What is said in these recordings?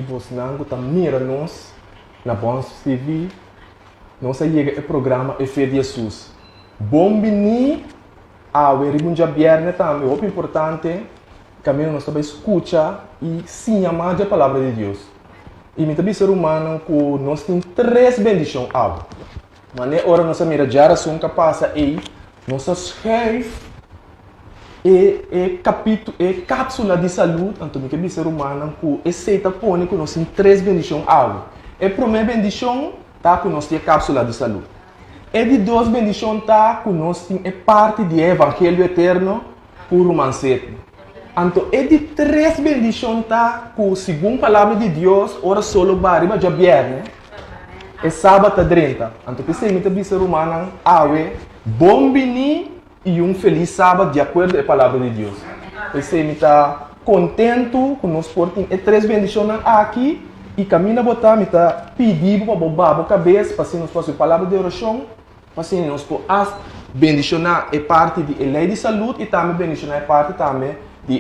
você não está mira nós na Bons TV, nós chega o programa E Fé de Jesus. Bom bini, a vergonha viernes também, muito importante, caminho nós também escuta e sim amar a palavra de Deus. E me também ser humano que nós temos 3 bendições algo. Mas na hora nós mira já são capaz aí, nós escreve capítulo cápsula de saúde, então me ser humano que aceita põe que nós temos 3 bendições algo. A primeira bendição tá que nós temos cápsula de saúde. E de 2 bendições tá que nós temos parte do evangelho eterno por Romanos 7. Então, e de 3 bendições tá que segundo a palavra de Deus, ora solo bariba já viernes. É sábado 30. Então, pensei que ser humano awe bom bini e feliz sábado de acordo com a palavra de Deus. Pensei que está contente com nós portem 3 bendições aqui e caminha botar me tá pedindo para bobar a cabeça para se nós fazer a palavra de oração, para se nós possamos bendicionar é parte da lei de saúde e também bendicionar é parte também do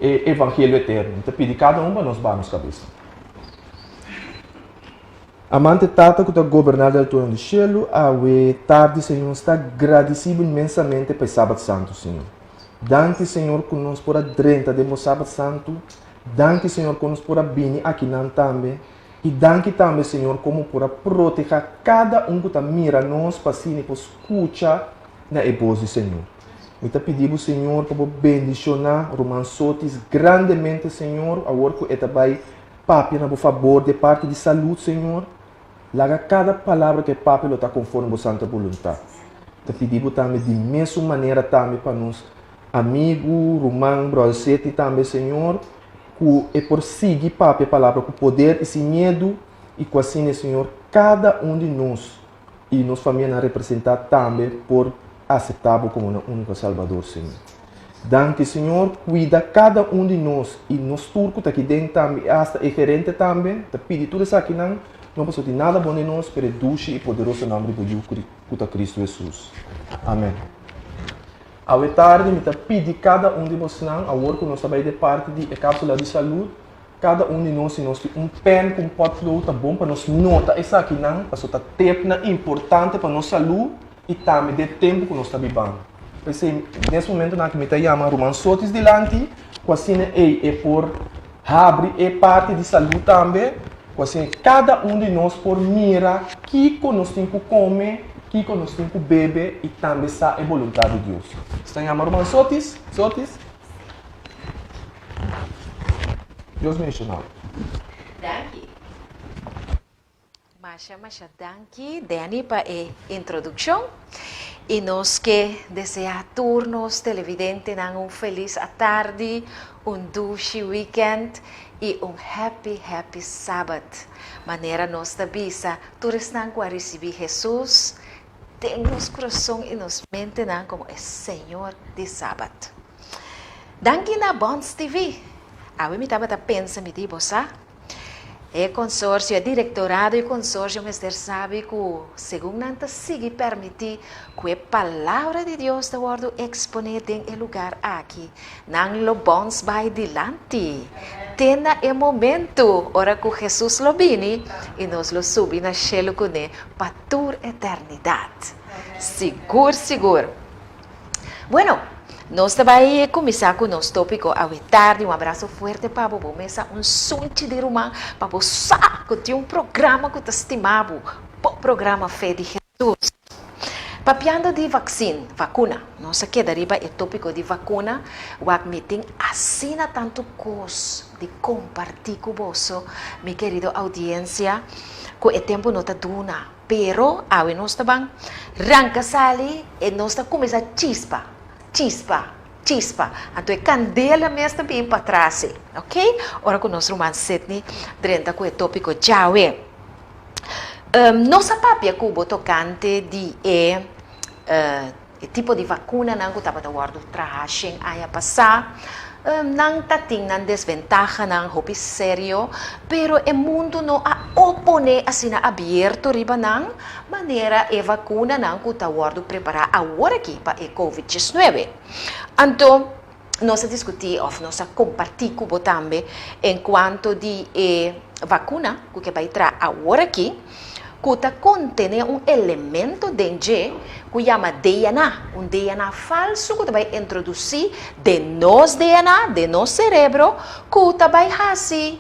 evangelho eterno. Então, pedir cada para nós vamos cabeça. Amante Tata, que está governando o trono do cielo, a tarde, Senhor, está agradecido imensamente pelo Sábado Santo, Senhor. Danke, Senhor, que nós por a 30 de Sábado Santo. Danke, Senhor, que nós por a bini aqui não também. E danke também, Senhor, como por a proteger cada que está mira nós, para assim, para escutar na ebosi, Senhor. Eu te pedimos, Senhor, para bendicionar Romansotis grandemente, Senhor, a hora que está vai papi na favor de parte de saúde, Senhor. Laga cada palavra que papi está conforme a santa vontade. Te pedimos também de mesma maneira também para nós, amigo, Roman, Brosete também, Senhor, que é por seguir papi a palavra com poder e sem medo, e com assim, Senhor, cada de nós e nossa família representar também por aceitável como o único Salvador, Senhor. Danke, Senhor, cuida cada de nós e nos turcos aqui dentro também, hasta é gerente também, te pedi tudo isso aqui não passou de nada bom de nós, pero doce e poderoso nome de Cristo Jesus. Amém. À tarde, me pedi cada de vocês, a hora que nós trabalhamos de parte da cápsula de saúde, cada de nós tem pen com potlood, tá bom para nós nota isso aqui não, passou tá tempo importante para nossa saúde e também de tempo que nós está vivendo. Pensei, nesse momento, que me chama Romansotis delante, assim é por abrir parte de saúde também, assim cada de nós por mira que nós temos que comer, que nós temos que beber e também essa é a vontade de Deus. Está chamando Romansotis? Sotis? Deus me ensinou. Danke. Masha, danke, Dani, para a introdução. E nós que desejar turnos televidentes feliz tarde, doce weekend e happy sábado. Maneira nós avisa, todos que receber Jesus, tem nos coração e nos mente como o Senhor de sábado. Danke na Bons TV. Eu me estava pensando, me digo, é consórcio, é directorado e consórcio, mas sabe que, segundo nanta sigue permitir que a palavra de Deus está sendo exponida em lugar aqui. Não lo bons vai dilante. Tena é momento, hora que Jesus lo vini e nós lo subi na cielo com ele para toda eternidade. Seguro. Bueno, nós vamos começar com o nosso tópico à tarde. Abraço forte para você. Mesa sonho de Romã para você que tem programa que está estimado, o programa Fé de Jesus. Papiando de vacuna. Nós aqui deriva o tópico de vacuna. O meeting assina tanto coisa de compartilhar com você, minha querida audiência, que o tempo não está duna. Pero, nós estamos arranca sali e nós estamos começando chispa. Então, candela mesmo também para trás, ok? Ora, com o nosso romance Sydney, dentro com o tópico Jawe. Nossa papia cubo tocante de tipo de vacuna não estava da guarda traje aí a passar. Não tem desvantagem, não hobby sério, pero o mundo não a opone assim aberto riba não maneira a vacuna não que está guardo preparar agora aqui para a COVID-19. Então, nós discutir ou nós compartilhar com você também enquanto de vacuna que vai entrar agora aqui, que contém elemento dentro que chama DNA, DNA falso que vai introduzir de nosso DNA, de nosso cérebro, que vai fazer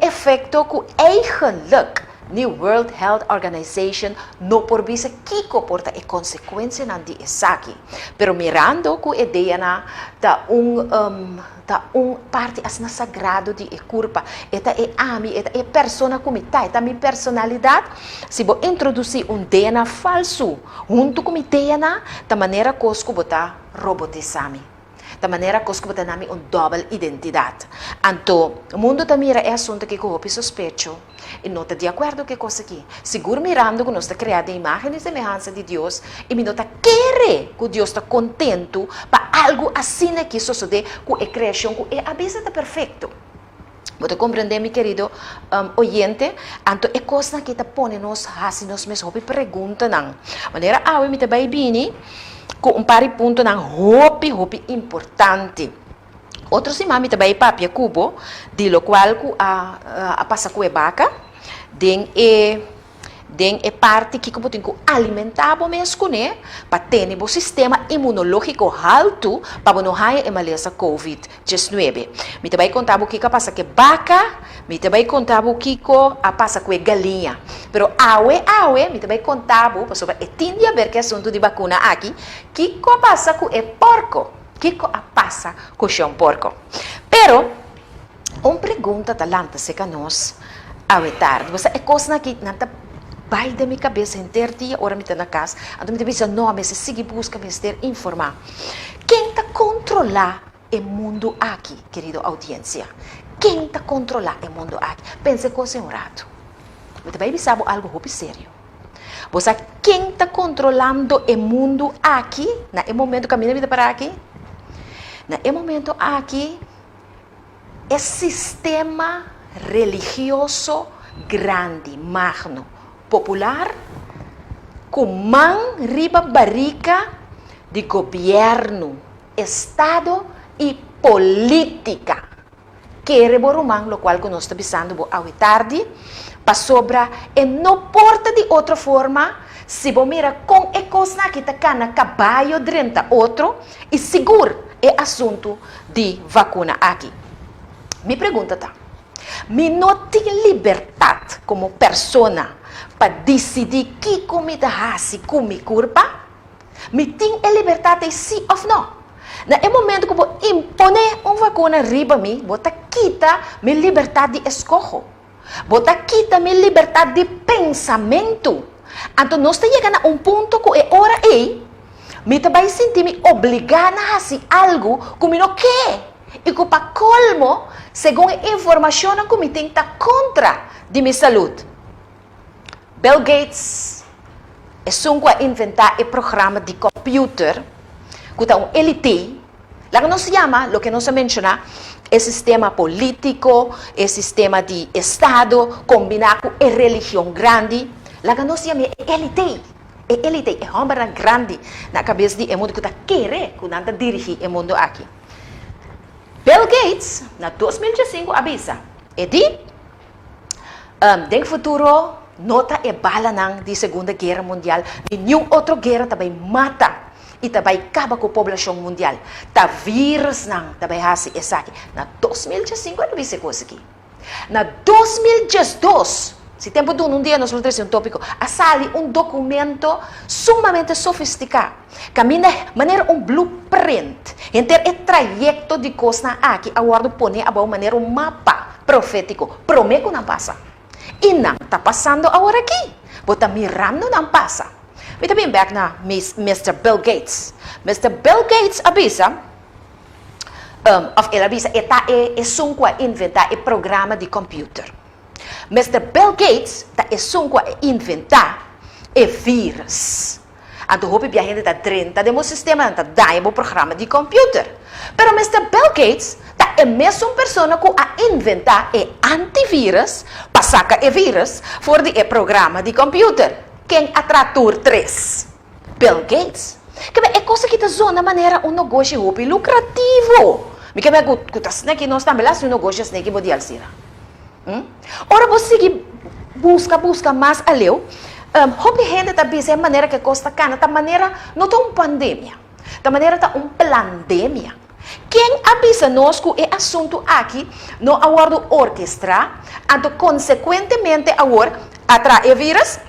efeito que eigenlijk the World Health Organization não por visa que comporta a consequência de esaqui. Pero mirando que a DNA da parte assim sagrado de corpo, esta é a mim, esta é persona como está, esta é minha personalidade. Se vou introduzir DNA falso junto com minha DNA, da maneira que eu botar robotizar-me. Da maneira que eu botar uma double identidade. Então, o mundo também é assunto que eu sospecho. E não está de acordo com coisa aqui. Seguro mirando que nós está criado a imagem e semelhança de Deus e me nota querer que Deus está contento para algo assim que sucede com a criação que a vida está perfeito. Você compreende, meu querido oyente? Então, é coisa que está põe-nos assim, nós mesmos pergunta não. Maneira, eu me vai vir com par de pontos não hopi importante. Outro simami também papia cubo, de lo qual a passa com a vaca, den é parte que como tem que alimentar o mesmo, né, para ter o sistema imunológico alto para não ter a maleza COVID-19. Me também contar o que passa com a vaca, me também contar o que passa com a galinha. Pero me também contar sobre a tinha ver que assunto de vacuna aqui, que passa com o porco. Que passa com o porco. Pero, uma pergunta talanta se que nós, ao tarde, você é coisa que não vai da minha cabeça inteira dia, ora me está na casa, então me diz nome, se sigue busca me ter informar. Quem está controlar o mundo aqui, querido audiência? Quem está controlar o mundo aqui? Pense com o senhorado. Me também sabe algo muito sério. Você quem está controlando o mundo aqui, no momento que a minha vida para aqui? No momento aqui, é sistema religioso grande, magno, popular, com mão riba barriga de governo, Estado e política. Que é o qual que nós estamos pensando à tarde, para sobrar e não porta de outra forma, se você mira com a coisa que está na caballo dentro outro, e seguro é assunto de vacuna aqui. Me pergunta tá, me não tem liberdade como pessoa para decidir que comida hace com minha corpo? Me tem a liberdade sim ou não? No momento que eu vou impor uma vacuna riba mim, vou quitar minha liberdade de escolha. Vou quitar minha liberdade de pensamento. Então, nós estamos chegando a ponto que é hora aí, me vai sentir-me obrigada a fazer algo que eu não quero. E que, para colmo, segundo a informação que me tem que estar contra de minha saúde. Bill Gates é só inventar o programa de computer, que é um elite, lá que não se chama, o que não se menciona, é sistema político, é sistema de Estado, combinado com a religião grande, lá que não se chama elite. É elite, é uma grande na cabeça de mundo que está querendo que nada dirigir o mundo aqui. Bill Gates, na 2005, avisa, e no futuro, nota é bala de Segunda Guerra Mundial, e nenhuma outra guerra também mata e também acaba com a população mundial. Tá vírus não, também assim, essa aqui. Na 2005, eu não vi essa coisa aqui. Na 2012, se tempo de um dia nós vamos trazer um tópico, sale um documento sumamente sofisticado, caminha maneira um blueprint, entre o trajeto de coisa aqui, agora põe a boa maneira um mapa profético, promete que não passa. E não está passando agora aqui, bota mirando não passa. We também back na Mr. Bill Gates. Mr. Bill Gates avisa, ele avisa, é só inventar o programa de computer. Mr. Bill Gates está só inventar o vírus. Então, hope que a gente está dentro do sistema, está dando o programa de computer. Pero Mr. Bill Gates está a mesma pessoa que a inventar o antivírus, para sacar o vírus, fora do programa de computer. Quem atrator 3? Bill Gates. Que é coisa que está zona maneira um negócio hopi lucrativo. Me que me gusta que nós também lá se um negócio snake pode alcira. Ora você busca mais aleu. Hopi gente tá bisa maneira que costa cana, tá maneira não tá pandemia. Tá maneira tá pandemia. Quem avisa nós que é assunto aqui no aguardo orquestra, então consequentemente agora atrai vírus.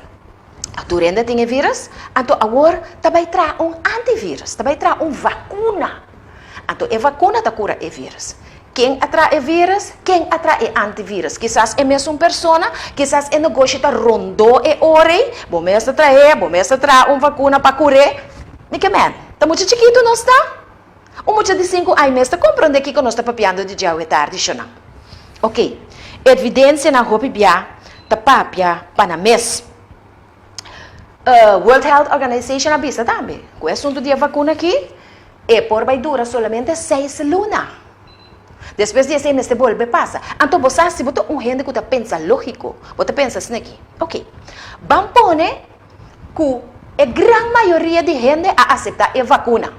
A turenda tem vírus, então agora também traz antivírus, também traz vacuna. Então a vacuna tá cura vírus. Quem atrai vírus, quem atrai antivírus. Quizás é mesmo pessoa, quizás é negócio tá rondou ore, bom mesmo traz vacuna para curar. Me que man, tá muito chiquito não está? Muito de 5 anos mesmo compreende que nós está papiando de dia e tarde, não? Ok, evidência na roupa bia, tá papia para mês. World Health Organization avisa também, com o assunto de vacuna aqui, é por vai durar solamente 6 lunas. Depois de 6 meses, volve passa. Então, você se botou gente que pensa lógico, você pensa assim aqui, ok, vamos pôr que a grande maioria de gente a aceitar a vacuna.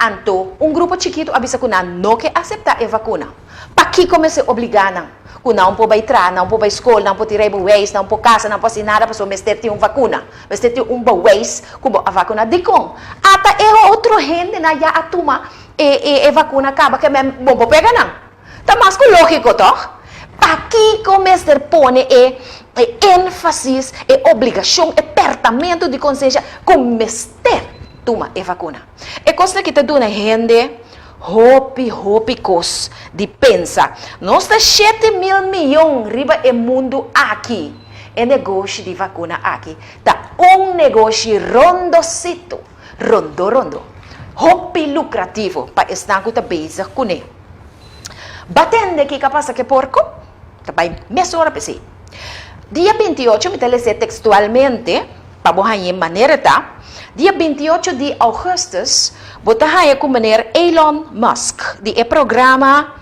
Então, grupo chiquito avisa que não quer aceitar a vacuna. Para que comece a obrigar? Que não pode entrar, não pode escola, não pode tirar o waste, não pode casa, não pode fazer nada, para mestre ter uma vacuna. Mestre ter waste, como a vacuna de com. Até outra gente na já a toma a vacuna acaba, que é bom para pegar não. Tá mais que lógico, tá? Para que comece a pôr ênfase, obrigação, apertamento de consciência, comece toma a vacuna. É coisa que te dá gente hopi cos de pensa. Nós temos 7 mil milhões riba no mundo aqui. É negócio de vacuna aqui. Tá negócio rondocito. Rondo. Hopi lucrativo para estar com a base com ele. Batendo que passa que porco, também mesmo hora para si. Dia 28, me telese textualmente, para botar maneira tá. Dia 28 de agosto, botar com maneira Elon Musk, de programa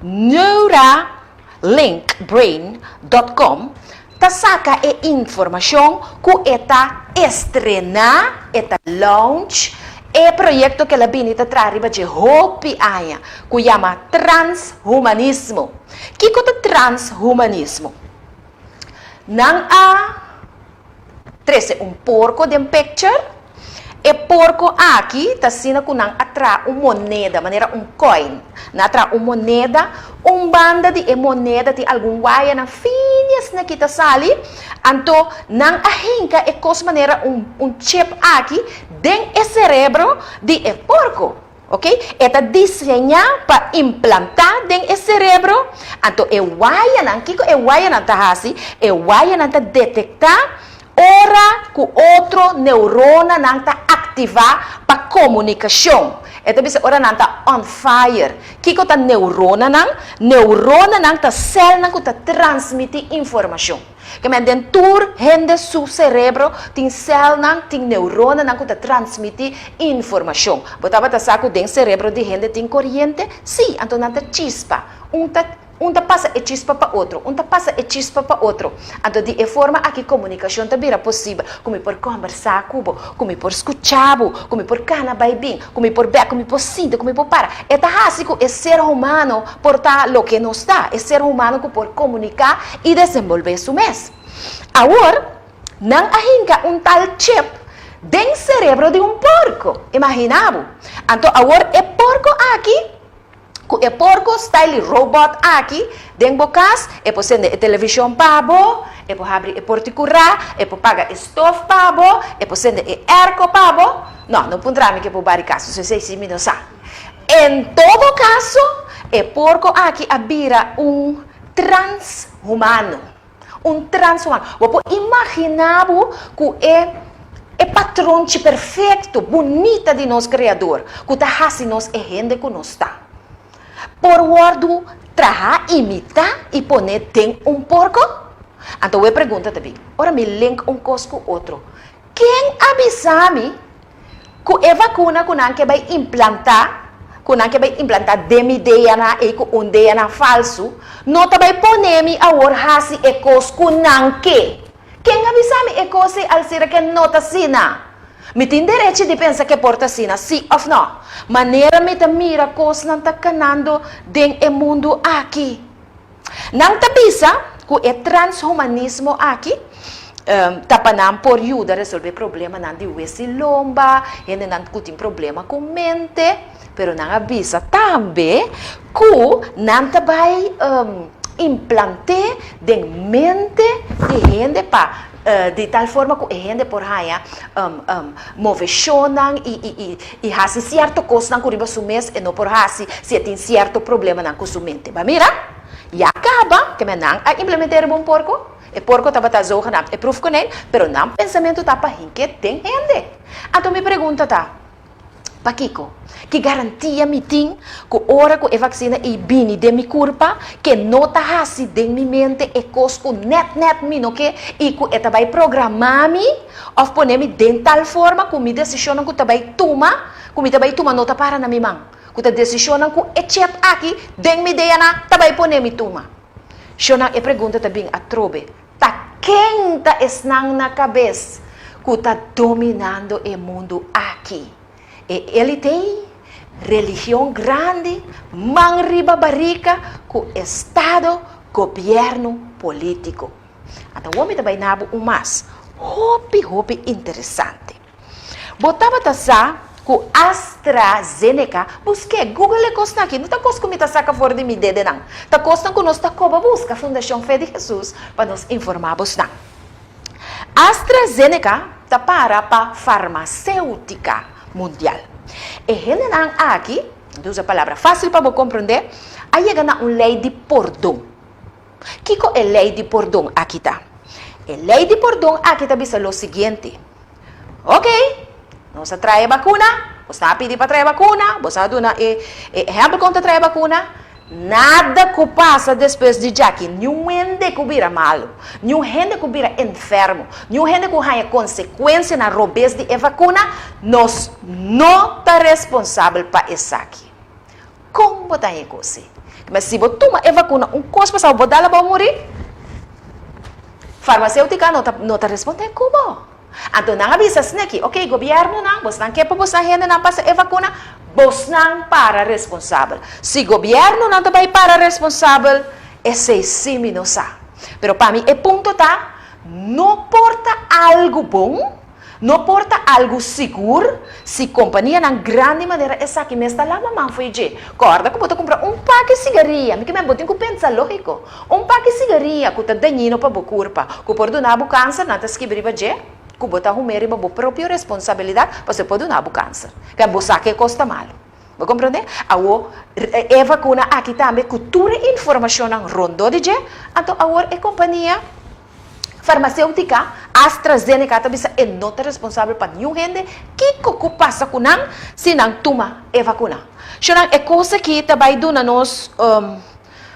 neuralinkbrain.com, tá saca informação que está estrenar, está launch, projeto que ela binita trariba de Hopi Aya, que chama transhumanismo. Que é transhumanismo? Não há 13 porco de picture. E porco aqui está sendo que não atrai moneda, maneira coin. Não atrai moneda, banda de moneda de algum guaia na finas na kita sali. Então, não arranca é coisa maneira chip aqui dentro do cérebro de porco. Ok? Está desenhado para implantar dentro do cérebro. Então, é guaia não, que é guaia não está assim, é guaia não está detectar. Ora que outro neurona não está ativar para comunicação. Então, ora não está on fire. Que é neurona não? Neurona não está célula não está transmitir informação. Que dentro do seu cérebro tem célula não, tem neurona não está transmitir informação. Botava tá saco dentro do cérebro de gente tem corrente? Sim, então não está chispa. Passa e chispa para outro, passa e chispa para outro. Então, de forma a que a comunicação também é possível, como por conversar com como por escutar, como por cana bem, como por ver, como por sentir, como por para. É básico, é ser humano por estar o que nos dá, é ser humano que por comunicar e desenvolver seu mês. Agora, não arranca tal chip dentro do cérebro de porco. Imaginava? Então, agora é porco aqui. É porco style robot aqui, dentro do casa, é por sender televisão pabo, é por abrir porticurá, é por pagar estofo pabo, é por sender erco pabo. Não pondrá-me que é por baricaço, se vocês se me não sabem. Em todo caso, é porco aqui abira transhumano. Transhumano. Você imaginar que é patrão perfeito, bonita de nosso Criador, que está assim nós é gente que nós está. Por guardo, traha, imitar e poner tem porco? Então eu pergunto também. Ora me link coisa com outro. Quem avisa-me que a vacuna que vai implantar, de minha ideia e que ideia falso, não vai poner-me a orhasi e coisa que não que. Quem avisa-me é coisa al ser que não está sina? Me tem direito de pensar que porta assim, sim ou não. Maneira me ta mira coisa não tá canando dentro do mundo aqui. Não tá pensa que é transhumanismo aqui. Tapanam por ajuda a resolver problema não de esse lomba, e não tem problema com mente, pero não avisa também que não vai implantar de mente de gente para de tal forma que a gente por aí movecionam e faz certa coisa que riba sumes e não por aí se tem certo problema com sua mente. Mas mira, e acaba que me não implementar um porco. E porco estava trazendo na é proof com ele, pero não pensamento tá para que tem gente. Então me pergunta tá, Paquico, que garantia me tem que hora que a vacina e bini de mi curpa, que não tá assim de minha mente e cosco net me no que e que eta vai programar me ou poner me de tal forma que me decisão que tá vai tomar, que me tá vai tomar não tá para na minha mão, que tá decisão que é chat aqui, de mi ideia na tá vai poner me tomar. Shona e pergunta também a trobe, tá quem tá esnang na cabeça que tá dominando o mundo aqui? E ele tem religião grande, man riba barrica, com Estado, governo político. Então, o homem também nabo mais, hopi interessante. Botava taça com AstraZeneca, busquei, Google é costa aqui, não está costa que me tá saca fora de minha dedo não. Está costa que nós está coba busca a Fundação Fé de Jesus para nos informarmos não. AstraZeneca está para farmacêutica mundial. E ele não aqui, usa a palavra fácil para você compreender, aí chega na lei de perdão. Que é a lei de perdão aqui tá? A lei de perdão aqui está dizendo o seguinte, ok, nós traz vacuna, você está pedindo para trazer vacuna, você está dando exemplo quando trazer vacuna, nada que passa depois de Jackie, nenhum gente que vira malo, nenhum gente que vira enfermo, nenhum gente que tenha consequência na robez de vacuna, nós não estamos responsáveis para isso aqui. Como botar em coisa? Mas se você toma a vacuna, coisa para você botar ela para morrer, farmacêutica não está respondendo como? Então, não avisa aqui, ok, governo não, você não quer para você gente não passa a vacuna, você não para responsável. Se o governo não vai para responsável, esse sim não sabe. Mas para mim, o ponto está, não porta algo bom, não porta algo seguro, se a companhia na grande maneira essa aqui me está lá, mamãe foi de, corda que você comprar pack de cigarrilha, me que me botem que pensa lógico, pack de cigarrilha que está danino para o corpo, que pode dar o câncer, não está esquibrir de, que você rumere a própria responsabilidade, você pode dar o câncer, que você que custa mal. Você compreende? A vacuna aqui também, que toda a informação rondou de, então a companhia farmacêutica, AstraZeneca, também não é responsável para nenhum gente que passa com não, se não toma a vacuna. Então, é coisa que também dá nos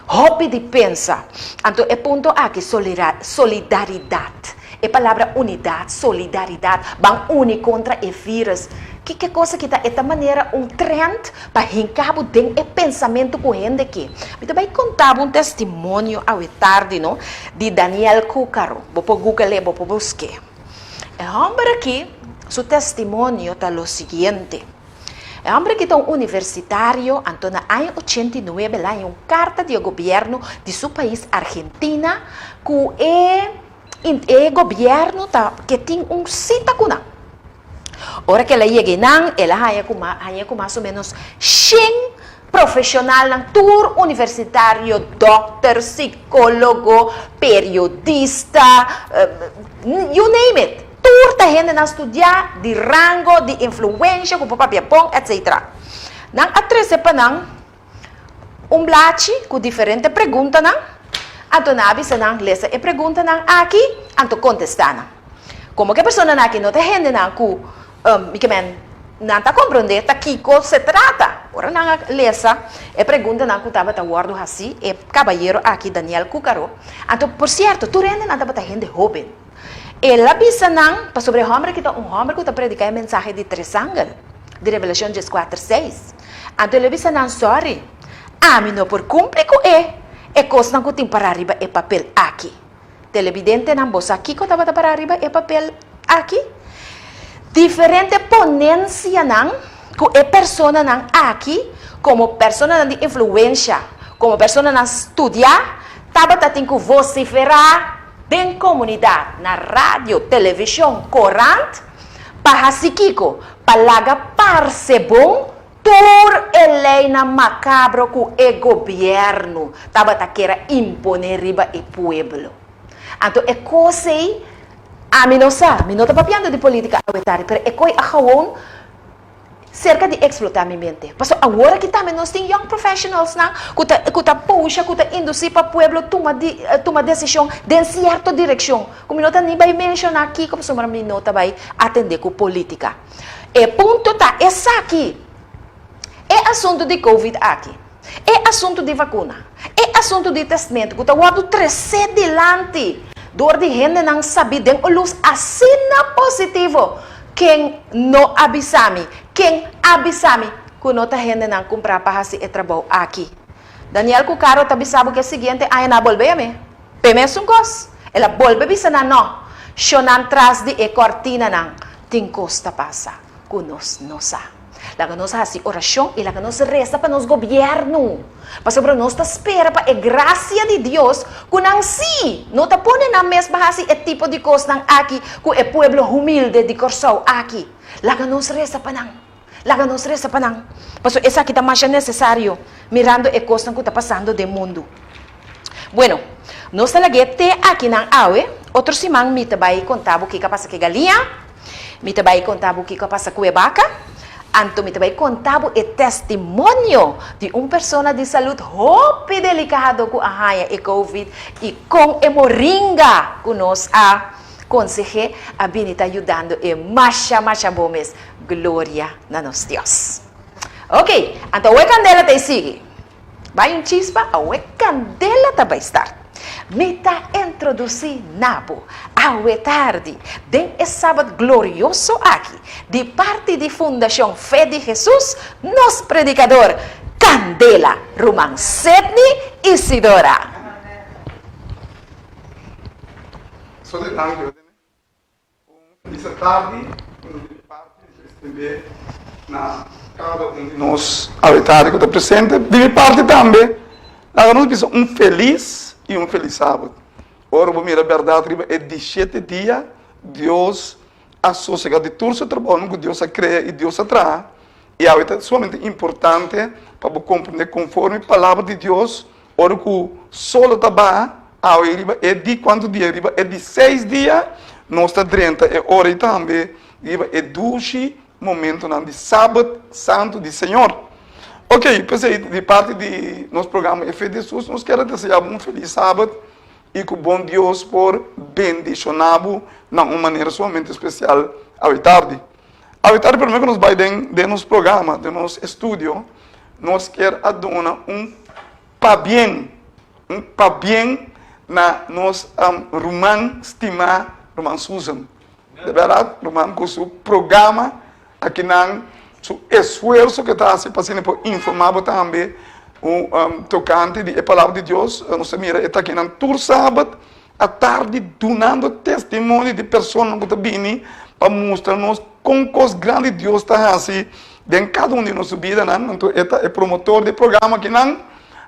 hobby de pensar. Então, é ponto aqui, solidariedade. É palavra unidade, solidariedade, vão unir contra o vírus. Que coisa que está, esta maneira, trend para encabo de pensamento com gente aqui. Eu também contava testemunho ao tarde, não? De Daniel Cúcaro. Vou para Google, vou para buscar. O homem aqui, seu testemunho está o seguinte. O homem que é universitário, então, no ano 89, lá em uma carta de governo de seu país, Argentina, que o governo que tem cita com não. Ora que ela chega não, ela com mais ou menos 100 profissionais no tour universitário, doutor, psicólogo, periodista, you name it. Tour da gente na estudar de rango, de influência, com papel pão, etc. Não atrese para não, blate com diferentes perguntas não. Então, avisa não, lesa e pergunta não aqui, então contesta não. Como que a pessoa não aqui não tem gente não que não está compreendendo tá que se trata. Ora não lesa e pergunta não que estava guardo assim e caballeiro aqui Daniel Cúcaro. Então, por certo, tu rende não estava gente jovem. Ela avisa não para sobre o homem que está predicando a mensagem de três ángeles de Revelação 4:6. Então, ele avisa não, sorry, a mim não por cumprir com é coisa que tem para arriba é papel aqui. Televidente não, você aqui que estava para arriba é papel aqui. diferente ponencia nang, ku e persona nang aqui, como persona nang de influência, como persona nang estudiar, taba tating ku vociferar den comunidade, na rádio, televisão, corante, pahasikiko, palaga parcebon, por lei na macabro ku e governo, taba taquera imponer riba e pueblo. Então, é coisa a mim não sabe, não está papiando de política autoritária, mas é coisa a gewoon cerca de explotar minha mente. Porque agora que também nós temos young professionals que tá puxa, que tá induzir para o povo tomar decisão de certa direção. Como não está nem vai mencionar aqui, como se não está vai atender com política. E ponto tá, essa aqui é assunto de Covid aqui. É assunto de vacuna. É assunto de testamento. Que está guardado 13 delante. Dor de gente não sabe den luz assina positivo. Quem não avisame, quem avisame, que não está gente não comprar para fazer o trabalho aqui. Daniel Cucaro está avisando que é o seguinte, aí na volve me. Pemes um gos. Ela volve bisa na não. Shonan tras de e cortina não. Tem costa passa. Que nós não sabe. Laga nós faz oração e laga nós resta para nos governo. Porque nós está espera para a graça de Deus que não se, não está pondo na mesma assim o tipo de coisa aqui que o povo humilde de Corsau aqui. Laga nós resta para não. Laga nós resta para não. Porque essa aqui está mais necessário mirando a coisa que está passando do mundo. Bueno, nós talagete aqui na aue, outro simang me vai contar o que passa com galinha, me vai contar o que passa com a vaca. Anto me vai contar o testemunho de uma pessoa de saúde muito delicado com a raia e Covid e com a moringa que nós a consegue a vir ajudando e macha bomes glória na nos Deus. Ok, então a candela te sigue. Vai um chispa, a candela te vai estar. Me tá introduzir nabo ao tarde de sábado glorioso aqui de parte de Fundação Fé de Jesus nos predicador Candela Roman Sidney Isidora. Sou de tanto, feliz tarde, de parte de escrever na cada de nós ao tarde que está presente, de minha parte também, nós precisamos feliz e feliz sábado. Ora, vou mirar a verdade, é 17 dias, Deus associa de todo o trabalho que Deus cria e Deus traz. E é somente importante para compreender conforme a palavra de Deus, ora que o sol está baixo, é de quantos dias? É de 6 dias, nós está 30, é hora também, é 12 momentos de sábado santo do Senhor. Ok, pensei, de parte de nosso programa Fé de Jesus, nós queremos desejar feliz sábado e que o bom Deus por bendicionar-vos de uma maneira somente especial à tarde. À tarde, primeiro que nós vai de nosso programa, de nosso estúdio, nós queremos adonar para bem na nossa Roman estimar, Roman Susan. De verdade, Roman com seu programa aqui na o esforço que está se passando por informar também tocante de palavra de Deus, nós mira está aqui na todo sábado à tarde dando testemunho de pessoas que estão vindo para mostrar-nos como coisa grande Deus está assim em cada um de nossa vida, então é promotor do programa aqui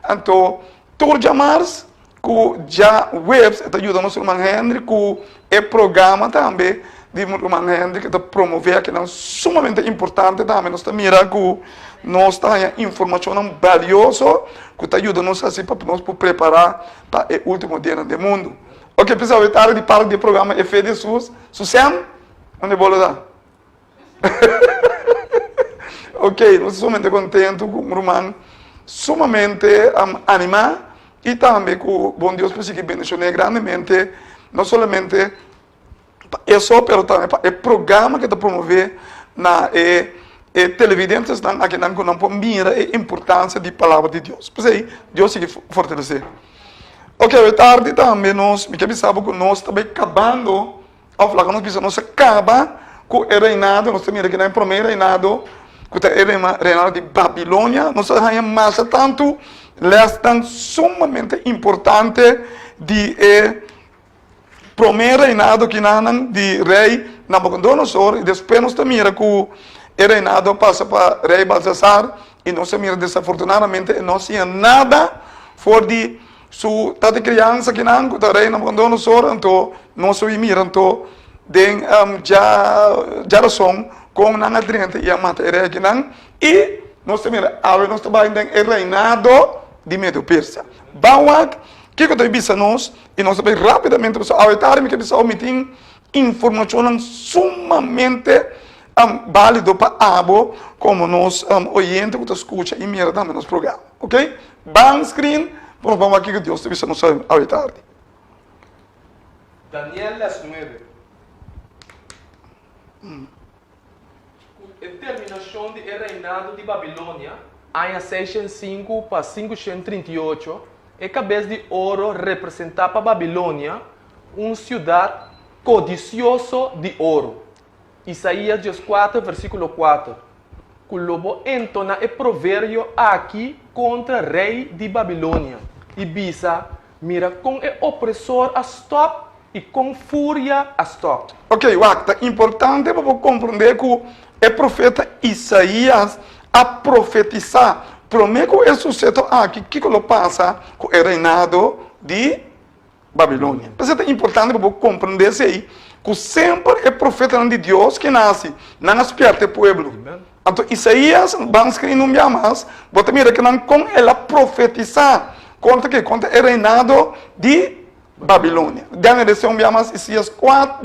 então todos chamados que já webs está ajudando nosso irmão Henry que é programa também de irmão Henry que está promover aqui sumamente importante também nós mira que nós temos informação valiosa que está ajudando assim para nós preparar para o último dia do mundo. Ok, pessoal, eu estou de parte do programa Fé de Jesus. Susan, onde vou dar? Ok, nós somos muito contentes com o irmão, sumamente animado e também com o bom Deus para que bendicionar grandemente, não somente isso, mas também o programa que está promover na televidentes aqui não mira a importância da palavra de Deus. Pois aí, Deus se fortalecer. Ok, à tarde também nós, me sabe que nós estamos acabando, ao falar que nós precisamos acabar com o reinado, nós temos aqui no primeiro reinado, que é o reinado de Babilônia, nós temos mais tanto, tão sumamente importante de primeiro reinado que não de rei Nabucodonosor, e depois nós mira que o reinado passa para rei Baltasar, e nós mira desafortunadamente, não tinha nada fora de sua tata criança que não, que o rei Nabucodonosor, então, nós mira, então, den geração com não adrente e a matéria que não, e nós mira, agora nós trabalhamos em reinado de Medo Persa. Bawak, que eu estou nós, e nós também rapidamente, ao etar, que eu omitir informação sumamente válido para abo, como nós oyente que escuta e mira também nos programas, ok? Bang screen, vamos aqui que Deus te visa nos ao etar. Daniel las 9. A terminação do reinado de Babilônia, em 605 para 538, a cabeça de ouro representava a Babilônia, uma cidade codiciosa de ouro. Isaías 4, versículo 4. O lobo entona o provérbio aqui contra o rei de Babilônia. E bisa, mira com o opressor a stop e com fúria a stop. Ok, Wak, é importante para compreender que o profeta Isaías a profetizar, promete que é sucesso aqui, que ele passa com o reinado de Babilônia. Mas é importante para compreender isso aí, que sempre é profeta de Deus que nasce, não despierta o povo. Então, Isaías, vamos escrever no meu mais, você mira que não com ela profetizar contra o reinado de Babilônia. Daniel disse um meu mais, Isaías 4,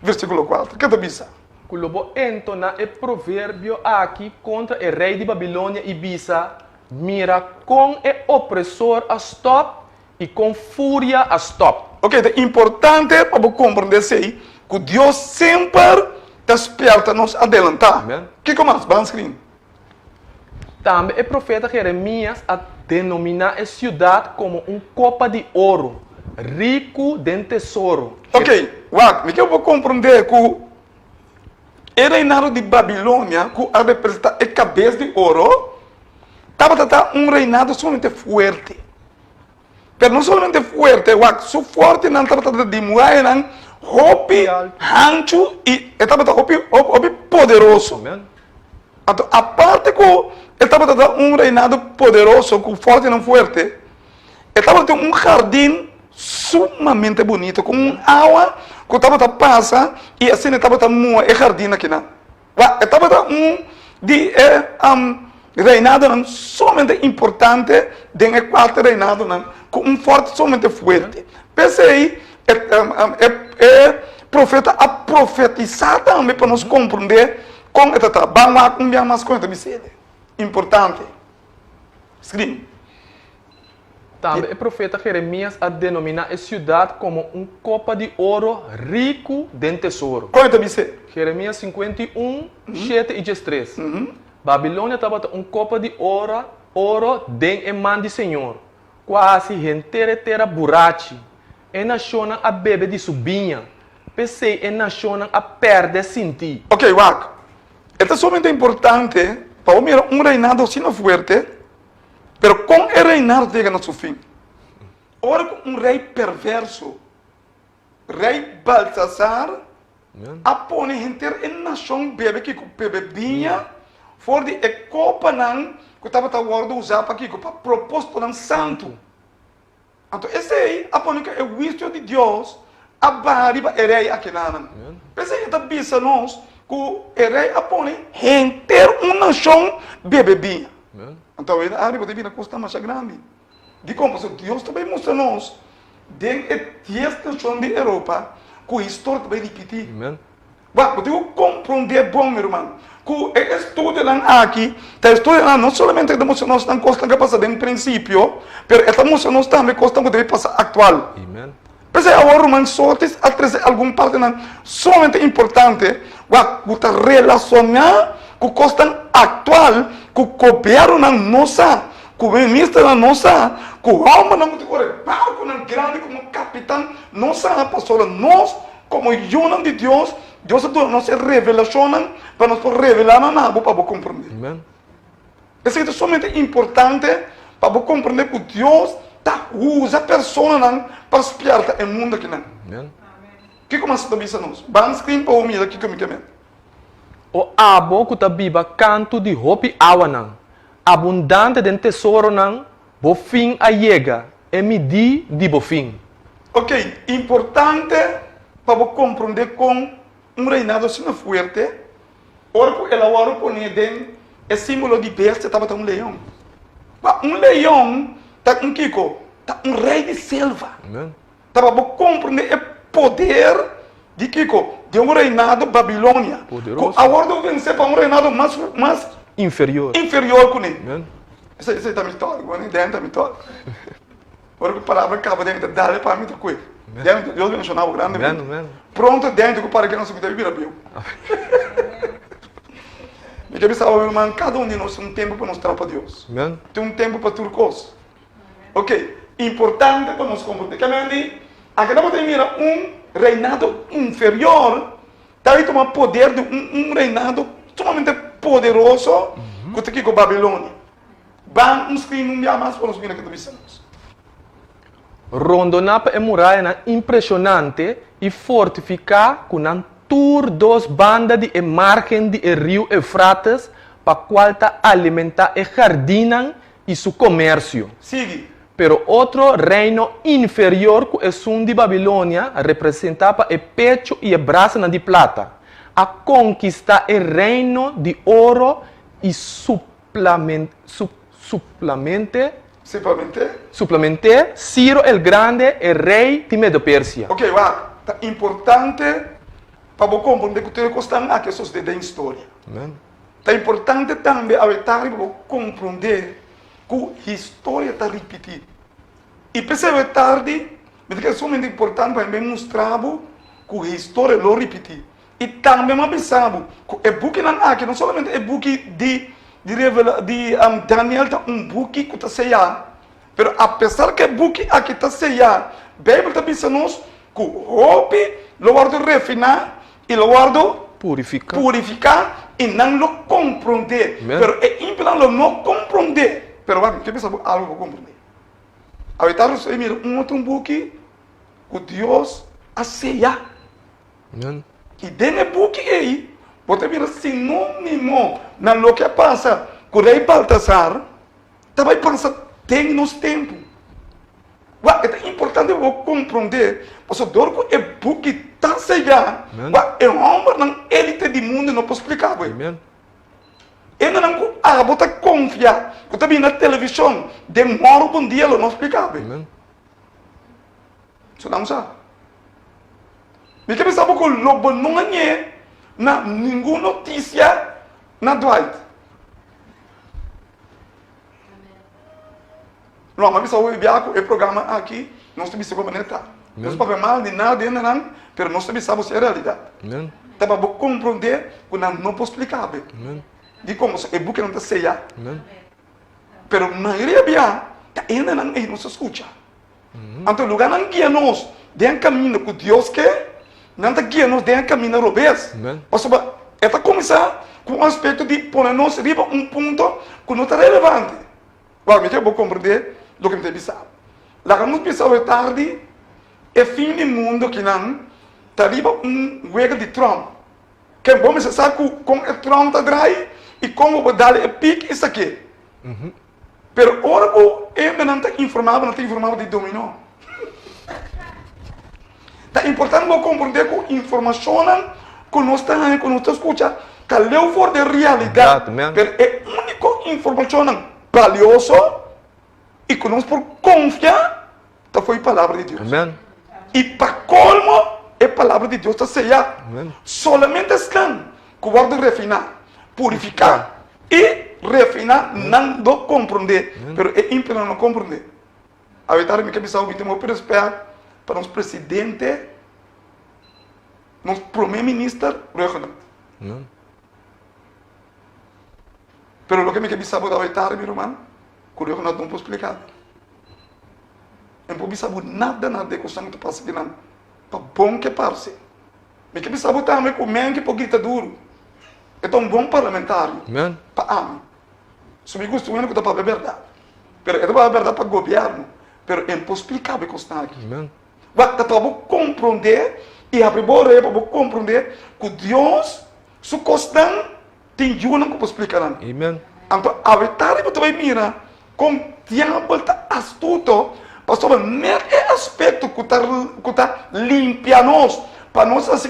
versículo 4. Que tu bisa? O lobo entona o provérbio aqui contra o rei de Babilônia e bisa, mira com o opressor a stop e com fúria a stop. Ok, é importante para compreender isso aí, que Deus sempre desperta nos adelantar. Amen. Que mais? Vamos escrever. Também o profeta Jeremias a denominar a cidade como copa de ouro, rico de tesouro. Ok, Wak, me que eu vou compreender que o reinado de Babilônia, que representa a cabeça de ouro, estava um reinado somente forte. Mas não somente forte, Wak, so forte não estava de mulher, não, hopi, hancho e estava hopi poderoso. Amen. Então, a parte que estava um reinado poderoso, com forte e não forte, estava um jardim sumamente bonito, com uma água que estava passa e assim estava o jardim aqui, não. Estava reinado somente importante, de quarto reinado, não, com um forte somente forte. Pensei, profeta a profetizar também para nos compreender como está trabalhando lá com minha mais coisa, importante. Escreve. Também o profeta Jeremias a denominar a cidade como copa de ouro rico de tesouro. Conta me ser. Jeremias 51, 7 e 13. Babilônia estava copa de ouro de mão do Senhor. Quase inteira burachi. E naciona a bebê de subinha. Pensei e naciona a perder sentir. Ok, Wak. Esto é somente importante para um reinado assim forte, mas com o reinado chega no seu fim. Ora, com um rei perverso, rei Baltasar, a põe inteira em nação bebê que bebinha, fora de copa não, que estava a usar para propósito não santo. Então, esse aí, a põe que é o vício de Deus, a barriga é rei aqui não. Pensa que está bisa nós, que o rei apone inteiro uma nação bebê. Então, ele arriba de vir a costa mais grande. De como Deus também mostra nós, dentro de 10 nações da Europa, que a história também repetir. Mas, eu digo, compreender bom, meu irmão, que o estudo aqui, está estudando não somente de mostrar nós, não costa que passa em princípio, mas esta mostra nós também costa que deve passar atual. Mas agora, irmãos, só a trazer alguma parte somente importante, que relacionar com a costa atual, com o governo nossa, com o ministro nossa, com o alma barco grande, como capitão nossa, pastora, nós, como unhão de Deus, Deus nos revelaciona para nos revelar na para compreender. Isso é somente importante para compreender que Deus usa a pessoa para espiar o mundo aqui. que começa a dizer nós? Vamos escrever para o mira aqui comicamente. O abo que biba canto de hopi awanan, abundante de tesouro nan, bofim a yega, e midi de bofim. Ok, importante para compreender com reinado assim forte. Ora, ela ora poner den é símbolo de besta, estava um leão. Leão tá kiko, tá rei de selva. Amen. Estava para compreender o poder de kiko, de reinado Babilônia. Poderoso. Agora vencer para reinado mais Inferior. inferior que ele. Amen. Isso está mitológico, não é dentro da mitológico. Agora que a palavra acaba dentro da para mim, coisa. Dentro, Deus mencionava o grande. Amen, amen. Pronto dentro para que não se me deve vir a Bíblia. Me quer pensar, irmão, cada um de nós tem um tempo para mostrar para Deus. Amen. Tem um tempo para turcos. Ok, importante para nós compreender. Que aqui não tem mira reinado inferior, daí toma poder de reinado sumamente poderoso, que está aqui com a Babilônia. Vamos que não há mais para nós vir aqui do Vicente. Rondonapa é muralha impressionante e fortificar com um tour dos bandas de margem de rio Eufrates para qual tá alimentar e jardinan e seu comércio. Sigue. Pero outro reino inferior que é um de Babilônia representava o pecho e a braça de prata. A conquistar o reino de ouro e suplemente Ciro el Grande, o rei de Medo-Pérsia. Ok, é importante para você compreender que você está aqui da história. Amen. É importante também para você compreender que a história está repetida. E percebe tarde, porque é somente importante para mostrar que a história não repete. E também pensamos que o book não somente é book de Daniel, é book que está sellado. Mas apesar que o book aqui está sellado, a Bíblia está pensando que o hope lo guardo refinar e lo guardo purificar e não lo compreender. Mas é importante não compreender. Mas vamos, eu penso algo para compreender. A verdade é que outro book que Deus a sellado. E dentro do book aí, você vira sinônimo na lo que passa com o rei Baltasar, também passa tem nos tempos. É importante você compreender, porque o book está sellado, é um homem na elite do mundo, não posso explicar. Amen. Ele não você confia, que está vendo na televisão, demora um dia, não explicar. Amen. Isso não sabe. Me quer pensar que o lobo não é nenhuma notícia na Dwight. Não, mas pensar o programa aqui, nós temos que comentar. Nós não mal de nada, mas nós temos que saber se é realidade. Tá para compreender que não posso explicar. De como o book não está sellado. Mas a maioria ainda não se escuta. Então, o lugar não guia nós, tem caminho que Deus quer. Não está guiando dentro do caminho ao revés. Ou seja, está começando com um aspecto de pôr nós riba ponto que não está relevante. Agora, eu vou compreender o que me tem pensado. Lá que nós pensamos tarde, é fim do mundo que não está riba jogo de Trump. Que é bom, você sabe como o Trump está atrás e como vou dar o pique isso aqui. Pero ora, ele não está informado de dominó. É importante você compreender que a informação que nós estamos escutando que leu fora da realidade. Mas é a única informação valiosa e que nós por confiar foi a palavra de Deus. Amen. E para colmo, a palavra de Deus está sellada. Solamente estão que guarda refinar, purificar e refinar, não do compreender. Mas é importante não compreender. A verdade é que eu tenho que esperar para os presidentes, nosso primeiro-ministro, regional. Pero o que me quer saber da verdade, meu irmão, que o regional não pode explicar. Não pode saber nada de coisa que passa aqui, não. Para bom que passe. Me quer saber também que o men que pode estar duro. É um bom parlamentário. Para ame. Se me gusta, eu não para a verdade. Pero é para a verdade para o governo. Pero é impossível explicar o que está aqui. Mas para compreender E a primeira para compreender que Deus, su costan, tem junam que explicar. Amen. Então, a verdade para também mira, com diabo está astuto, pastor, nem é aspecto que está limpia nós, para nós assim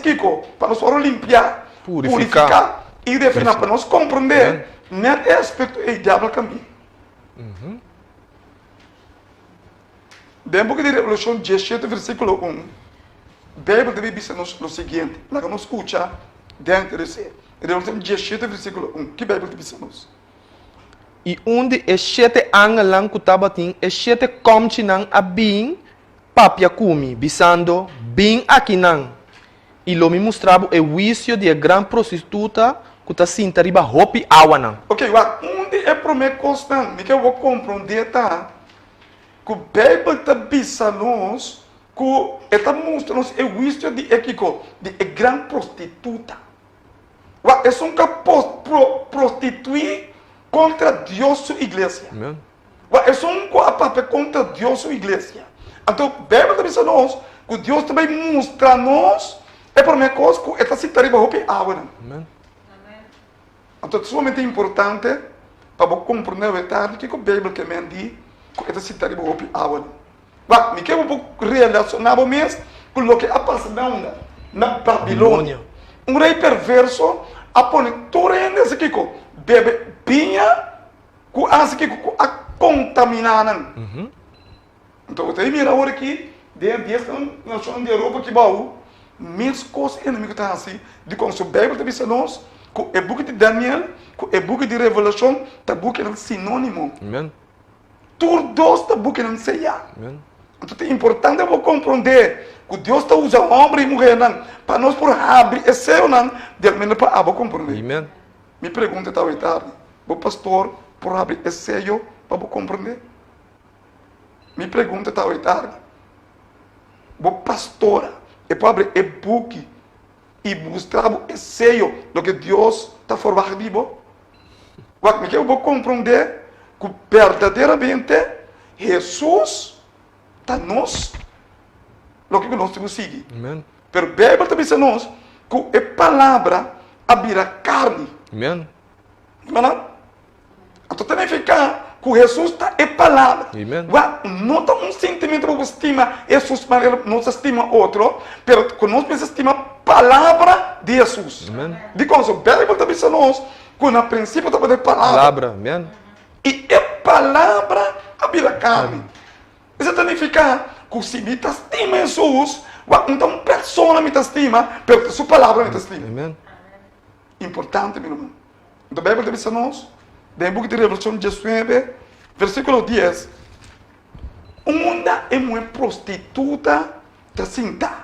para nós limpar, purificar e definir, para nós compreender, nem é aspecto é diabo caminho. Dentro de Revolução 17, versículo 1, a Bíblia deve dizer o seguinte, lá que nós escuta, dentro de Revolução 17, versículo 1, que a Bíblia deve dizer nós? E onde é 7 anos lang kutabating, é 7 komchi nang abing papia kumi, bisando bing akinang. E lo me mostrava o juízo de a grande prostituta que está sinta riba hopi awanang. Ok, onde é primeiro constante, me que eu vou compreender, tá? Que a Bíblia está dizendo nós, que está mostrando o juízo de Equico, de a grande prostituta. É um que prostituir contra Deus e sua igreja. Amen. É um papel contra Deus e sua igreja. Então, a Bíblia está dizendo nós, que Deus também mostra nós, é a primeira coisa que está se tariba hopi awanang. Amen. Então, é sumamente importante para você compreender a verdade que a Bíblia também diz que esta cidade vai ouvir a aula. Mas, me quero relacionar mesmo com o que está passando na Babilônia. Um rei perverso, a põe tudo isso aqui, bebe pinha, com a contaminar. Então, você mira agora aqui, dentro dessa nação de Europa que vai, mesmo coisa inimiga está assim, de como a Bíblia está dizendo nós, com o book de Daniel, com o book de Revelação, está book é sinônimo. Amen. Todos está book não sei. Amen. Então é importante você compreender que Deus está usando homem e mulher para nós por abrir esse céu de menos para você compreender. Amen. Me pergunta talvez tarde, o pastor por abrir esse céu para você compreender? Me pergunta talvez tarde, o pastor é para abrir o book e mostrar o sello do que Deus está formando vivo. O que eu vou compreender que verdadeiramente Jesus está nos o que nós temos que seguir. Amen. Pero a Bíblia também diz nós que a palavra abrirá carne. Amen. Então tem que ficar que Jesus está é palavra. Amen. Não está um sentimento que estima Jesus, mas não se estima outro, pero que nós precisamos estimar a palavra de Jesus. Amen. De como a Bíblia também diz nós que no princípio está de palavra. Palavra. Amen. E a palavra abrirá carne. Isso significa que se me estima Jesus, então pessoa me estima, pero sua palavra me estima. Amen. Importante, meu irmão. Então a Bíblia diz nós, no book de Revolução 19, versículo 10, uma é uma prostituta da cinta,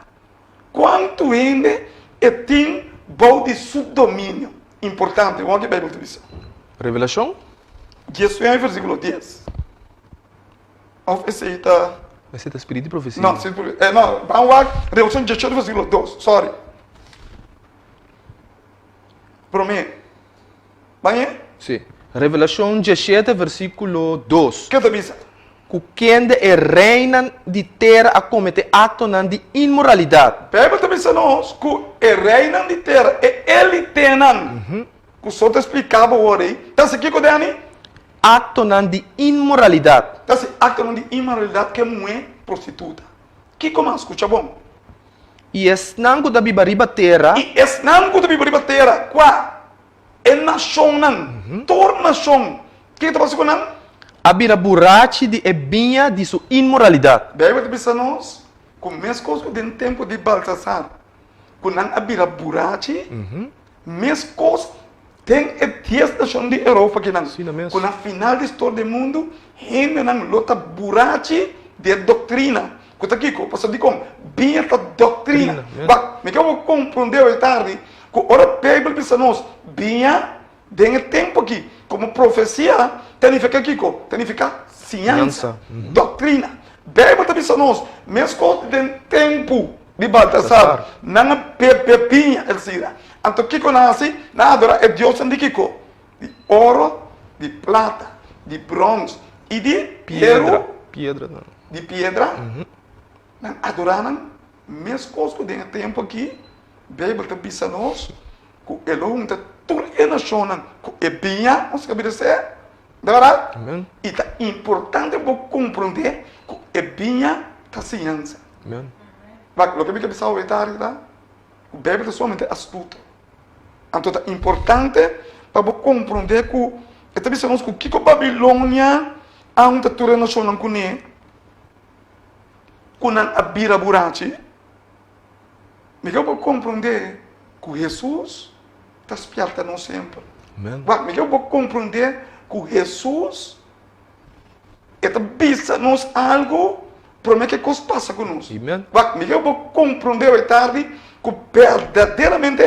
quanto ainda tem bom de subdomínio. Importante, olha o que a Bíblia diz. Revelação? 19, versículo 10. Aceita. Esse é espírito de profecia. Não, não, vamos lá, Revolução 18, versículo 2, sorry. Para mim. Vai? Sim. Revelação 17, versículo 2. O que te diz? Que quem é reina de terra a cometer ato de imoralidade. A Bíblia também diz nós que é reina de terra, é ele tem. Que o senhor te explicava agora aí. Está aqui com Dani? Acto de imoralidade. Está assim, acto de imoralidade que não é prostituta. Que como escuta bom? E esnango da bibariba terra. E esse não que te vive terra, qua é nação não, toda nação. Que está passando não? Abira burachi de ebinha de sua imoralidade. A Bíblia diz nós, com mesmo coisa do tempo de Baltasar, que não abira burachi, mesmo coisa tem 10 nações de Europa que não. Sim, mesmo. Com a final da história do mundo, ainda não lota burachi de doutrina. Que está aqui, que de como bem esta doutrina. Mas que eu vou compreender hoje tarde, que ora a Bíblia diz nós, bem tem tempo aqui, como profecia, tem que ficar aqui, tem que ficar ciência, doutrina. A Bíblia está dizendo nós, mesmo coisa de tempo de Baltasar, não é pepinha, etc. Então, o que nasce, nada é Deus de Kiko, de ouro, de prata, de bronze e de Pedra. Pedra, não. de pedra, não adoraram mesmo coisa que tem tempo aqui, Bíblia está pensando nós, que ele não está tudo em nação, que é bem, nós sabemos dizer, de verdade? Amen. E é importante para compreender que é bem a ciência. Amen. Mas, o que me pensava hoje tarde, tá? O Bíblia é somente astuto. Então, é importante para compreender que está pensando nós que a Babilônia há uma cultura nacional com ele, com a bira burachi, me quero compreender que Jesus está esperando nós sempre. Amen. Me quero compreender que Jesus está pensando algo para mim que coisa passa conosco. Amen. Me quero compreender hoje tarde que verdadeiramente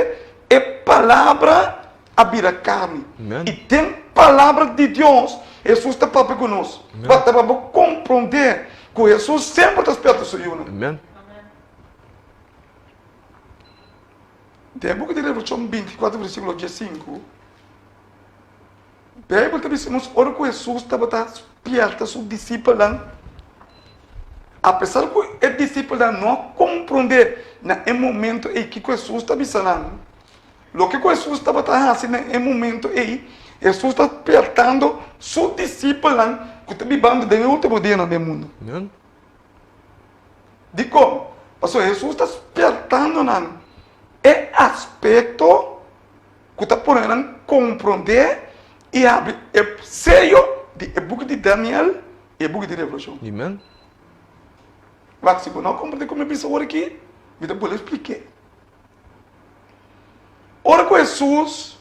é palavra a bira carne. Amen. E tem palavra de Deus. Jesus está para conosco. Para compreender que Jesus sempre está esperando sobre nós. Amen. The book de Revelation 24, versículo 15. A Bíblia está dizendo que Jesus estava esperando seus discípulos. Apesar que os discípulos não compreender no momento em que Jesus está dizendo, o que Jesus estava fazendo no momento em Jesus está esperando seus discípulos que estão vivendo no último dia do mundo. Amen. De como? Pastor, Jesus está esperando é aspecto que está podendo compreender e abrir o sello do book de Daniel e o book de Revelação. Amen. Mas se você não compreender como eu penso aqui, eu vou explicar. Ora que Jesus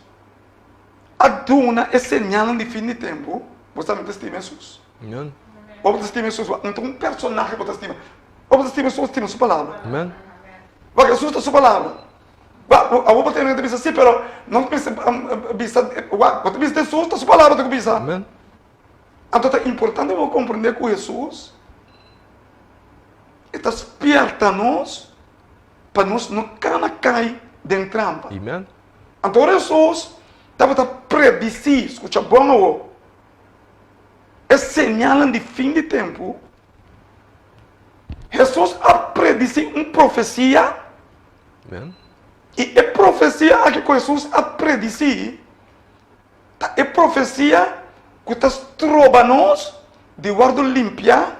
aduna e señala de fim de tempo, você também estima Jesus. Amen. Ou você estima Jesus, então um personagem que você estima. Ou você estima Jesus, estima sua palavra. Amen. Porque Jesus está sua palavra. A outra tem que dizer assim, pero não pensa, você pensa Jesus está sua palavra, tem que pensar. Amen. Então é importante eu compreender que Jesus está esperta nós para nós não cair dentro de trampa. Amen. Então Jesus estava predizer, escuta bom ou é señal de fim de tempo. Jesus a predizer uma profecia. Amen. E a profecia que Jesus a predizer é profecia que está trova nós de guarda limpar,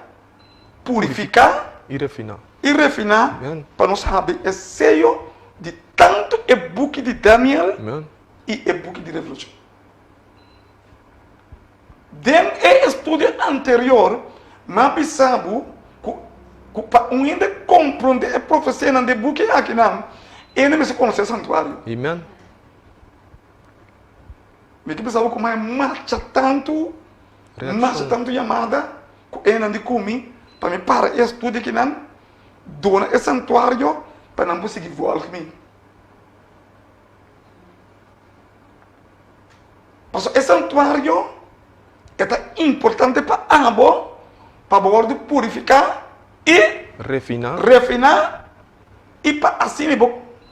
purificar E refinar. e refinar Amen. para nós saber o sello de tanto o book de Daniel Amen. e o book de Revelação. Dentro do estudo anterior, mas sabe que para ainda compreender a profecia do book aqui não, ele me se conhece o santuário. Amen. Me que pensava como é marcha tanto chamada, que ele não de comer, para me parar e estudo aqui não, dona o santuário para não conseguir voar comigo. Mas o santuário é importante para ambos, para poder purificar e refinar e para assim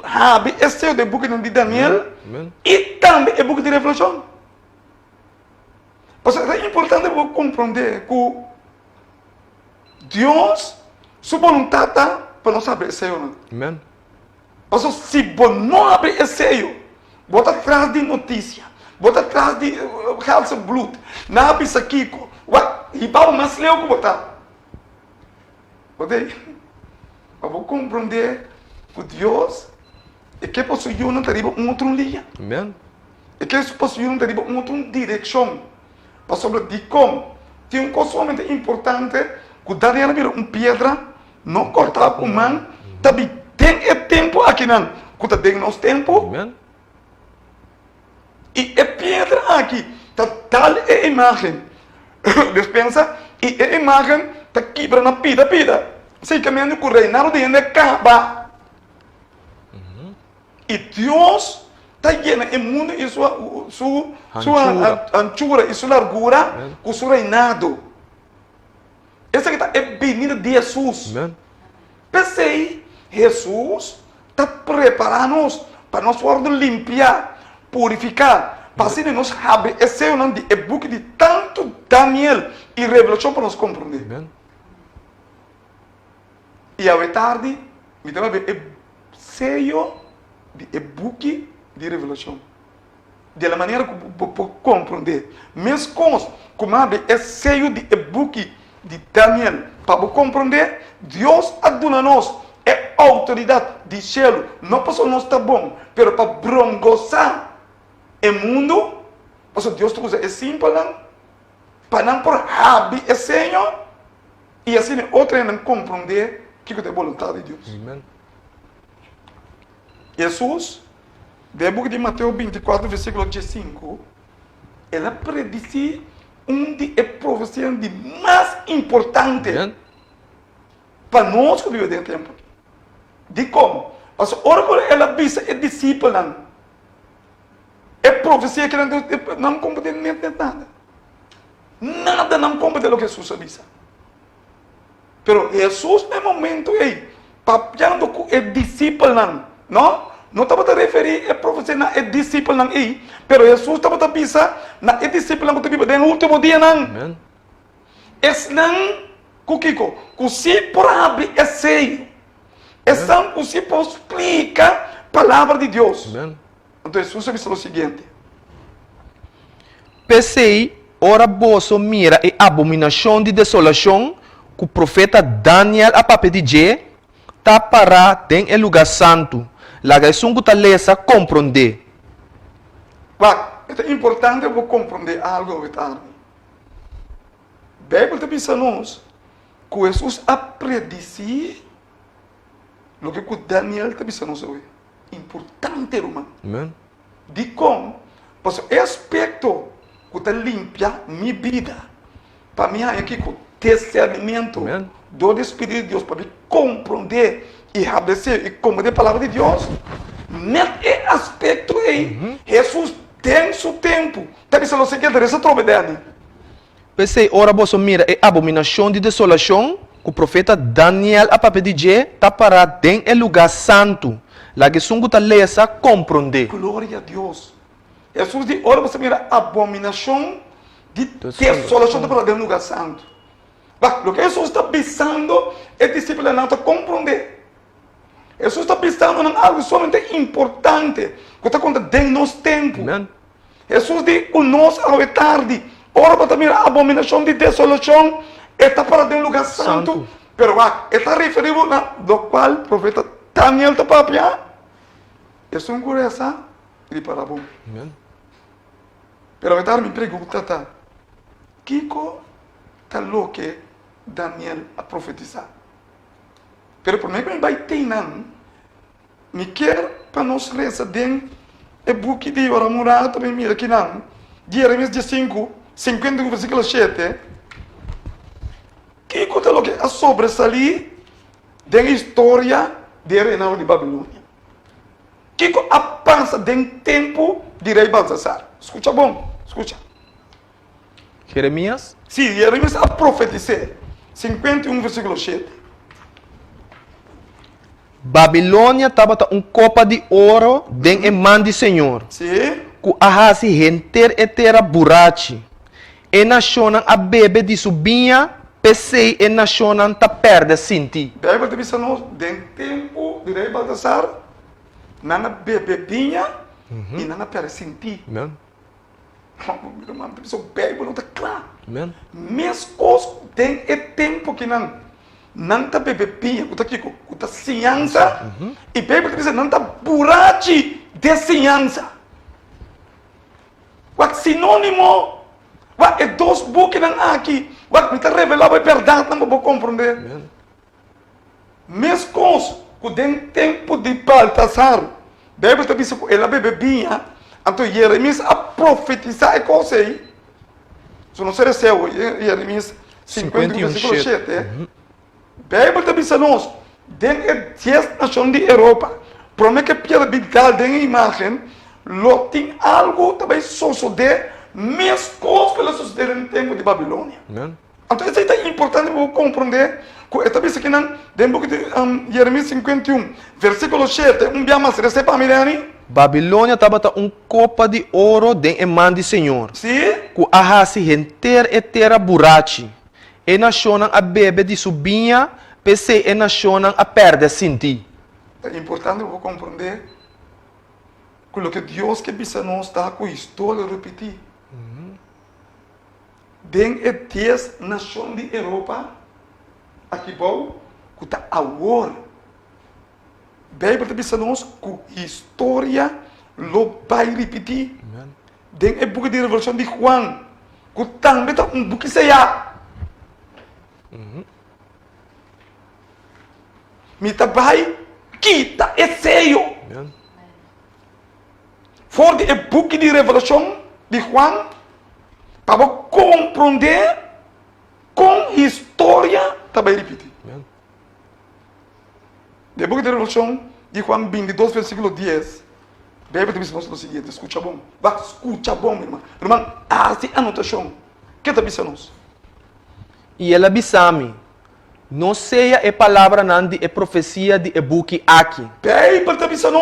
sabe esse é o book de Daniel. Amen. E também o book de Revelação. Mas é importante compreender que Deus, sua vontade para nós abrir esse sello. Amen. Mas se você não abre esse sello, bota atrás de notícia, bota atrás de health blood, não abre isso aqui, e para o mais leu que botar. Pode? Para você compreender que Deus é que possui não ter outra linha. Amen. É que possui não ter outra direção. Para sobre de como tem uma coisa somente importante que Daniel virou uma pedra, não cortar com mão, também tem tempo aqui não, que está dentro do nosso tempo. Amen. E a pedra aqui está tal a imagem, despensa, e a imagem está quebra na pida. Sei caminhando com o reinado de acaba. E Deus está lleno o mundo e sua anchura e sua largura com seu reinado. Essa aqui é a venida de Jesus. Amen. Pensei, Jesus está preparando-nos para nós poder limpar, purificar, para assim nós abrir esse nome de e-book de tanto Daniel e Revelação para nós compreender. Amen. E à tarde, Me dá é sello de book de revelação. De maneira que eu compreender. Mesmo como é sello de book de Daniel. Para compreender, Deus aduna nós. É autoridade de céu. Não para nós está bom, mas para brongoçar o mundo. Porque Deus usa é simples, para não por habi é Senhor. E assim outra não compreender que é a vontade de Deus. Amen. Jesus, no book de Mateus 24, versículo 5, ela predice de profecia de mais importante Amen. para nós que vivemos dentro do tempo. De como? Porque ora ela visa é discípulo, é profecia que não compreende nada. Nada não compreende o que Jesus avisa. Pero Jesus, no momento, papiando com é discípulo, não? Não estava a referir a profecia na é discípulo, pero Jesus estava a pensar na é discípulo que vive no último dia, não. Amen. Es não, Kukiko, que se por abrir é seio. Es não que se por explicar a palavra de Deus. Amen. Então Jesus avisa o seguinte. Pensei, ora boso mira e abominação de desolação que o profeta Daniel a papel de J tapará tem o lugar santo. Laga sungu talesa compreender. É importante eu compreender algo vetarme. A Bíblia diz a nós que Jesus a predicir o que Daniel diz a nós hoje. Importante, irmão. Amen. De como, porque é aspecto que está limpia minha vida. Para mim, aqui com discernimento Amen. do Espírito de Deus, para me compreender e estabelecer e compreender a palavra de Deus. Nesse aspecto aí, Jesus tem seu tempo. Está dizendo o seguinte, essa trombedade. Pensei, ora boso mira e abominação de desolação que o profeta Daniel a papel de J tapará tem o lugar santo. Laga sungu talesa compreender. Glória a Deus. Jesus diz, olha você mira, abominação de desolação para dentro do lugar santo. O que Jesus está pensando é discípulo não compreender. Jesus está pensando em algo somente importante que está acontecendo dentro do nosso tempo. Amen. Jesus diz que nós, ao tarde, ora para também a abominação de desolação está para dentro do lugar santo. Pero está referido do qual o profeta Daniel está para apiar. É uma coisa de parabéns. Amen. Pero a me pergunta, tá? Kiko está louco Daniel a profetizar. Pero por mim vai ter não. Me quer para nós rezar dentro é book de Oramurá também mira aqui não. Jeremias 5, 50 versículo 7. Kiko está louco a sobresair da história de reinado de Babilônia. Kiko avança dentro tempo de rei Baltasar. Escuta bom, escuta. Jeremias Sim, Jeremias a profetizar. 51 versículo 7. Babilônia estava copa de ouro den e mão de Senhor. Sim. Que ahasi renter etera burachi. E nacionan a bebe de subinha, pesei e nacionan ta perde sinti. A Bíblia diz a nós, dentro tempo de rei Baltasar, nana bebedinha e nana perde sentir. Amen. A Bíblia não está clara. Amen. Mesmo coisa tem tempo que não está bebedinha, que está aqui, que está ciência, e a Bíblia diz não está burachi de ciência. O sinônimo, é dois buques aqui, me está revelando a verdade, não vou compreender. Amen. Mesmo coisa que tem tempo de Baltasar, a Bíblia diz que ela bebedinha, então Jeremias a profetizar a coisa aí. Se não será seu, Jeremias 51, versículo 7. A Bíblia diz a nós, dentro de 10 nações de Europa, promete que pela Bíblia tem a imagem, lo tem algo também suceder, mesmo coisa que ela suceder no tempo de Babilônia. Amen. Então isso é importante para compreender que esta vez aqui dentro de Jeremias 51, versículo 7, dia mais receba a Mirani. Babilônia estava copa de ouro den e mão de Senhor. Sim. Que ahasi renter etera burachi. E nacionan a bebe de subinha, pesei e nacionan a perde sinti. É importante eu compreender que o que Deus que bisa nós está com a história repetir. Den é 10 nações de Europa, aqui bom, que está agora. A Bíblia está bisa nós com a história lo vai repetir. Den é book de Revelação de Juan, que também está book seja. Mita vai kita é seio. For de book de Revelação de Juan, para compreender com história também repetir. De book de Revelação de Juan 22, versículo 10. Bíblia diz o seguinte, escuta bom. Vai, escuta bom, meu irmão. Irmão, assim anotação. O que está pensando? E ela bisami. Não seja a palavra nandi é profecia de ebuki aqui. Bíblia está pensando.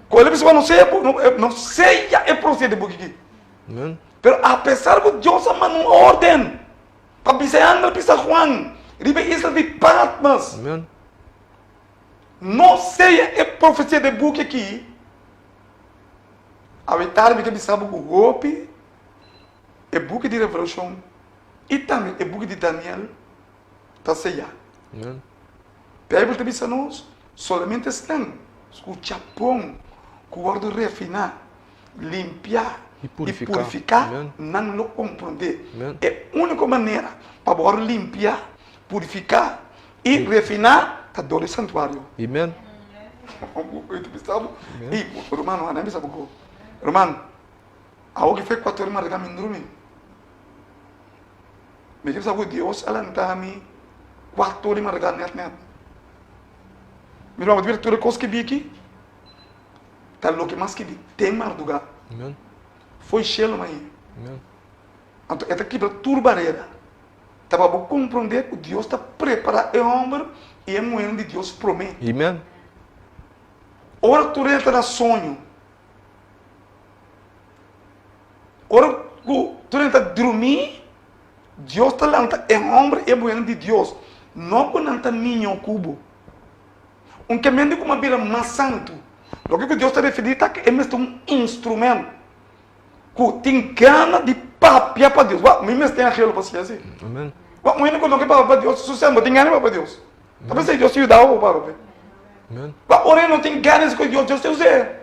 Qual é a pessoa não seja a profecia de ebuki aqui. Pero apesar de Deus ama uma ordem. Para pensar anda pensar Juan. Ribe isla de Patmos. Não seja a profecia de ebuki aqui. A verdade é que sabe o golpe, o book de Revelação e também o book de Daniel está sellado. A Bíblia está dizendo nós, somente estão, escuta bom, guarda refinar, limpar e purificar, não lo compreender. É a única maneira para poder limpar, purificar e refinar está dentro do santuário. Amém. E Romano, não é isso? Irmão, algo que fez 4 horas de caminho dormir. Me diz que Deus alentava-me 4 horas de caminho net. Meu irmão, tu vê coisas que vi aqui? Tá louco mais que vi. Tem mais lugar. Foi cheio aí. Então, esta quebra turbareira. Estava para compreender que Deus está preparando o homem e a mulher de Deus promete. Amém. Ora, tu entra no sonho. Ora, tu entra dormir, Deus está lanta é homem e mulher de Deus. Não com lanta ninho cubo. Um caminho como uma vida mais santo. O que Deus está referindo é que é um instrumento. Que tem gana de papiar para Deus. Mas mesmo tem aquilo para ser assim. Amém. Mas não é que para Deus, sucesso, tem gana para Deus. Talvez se Deus te dá o para ver. Amém. Mas ora não tem gana com Deus, Deus te usa.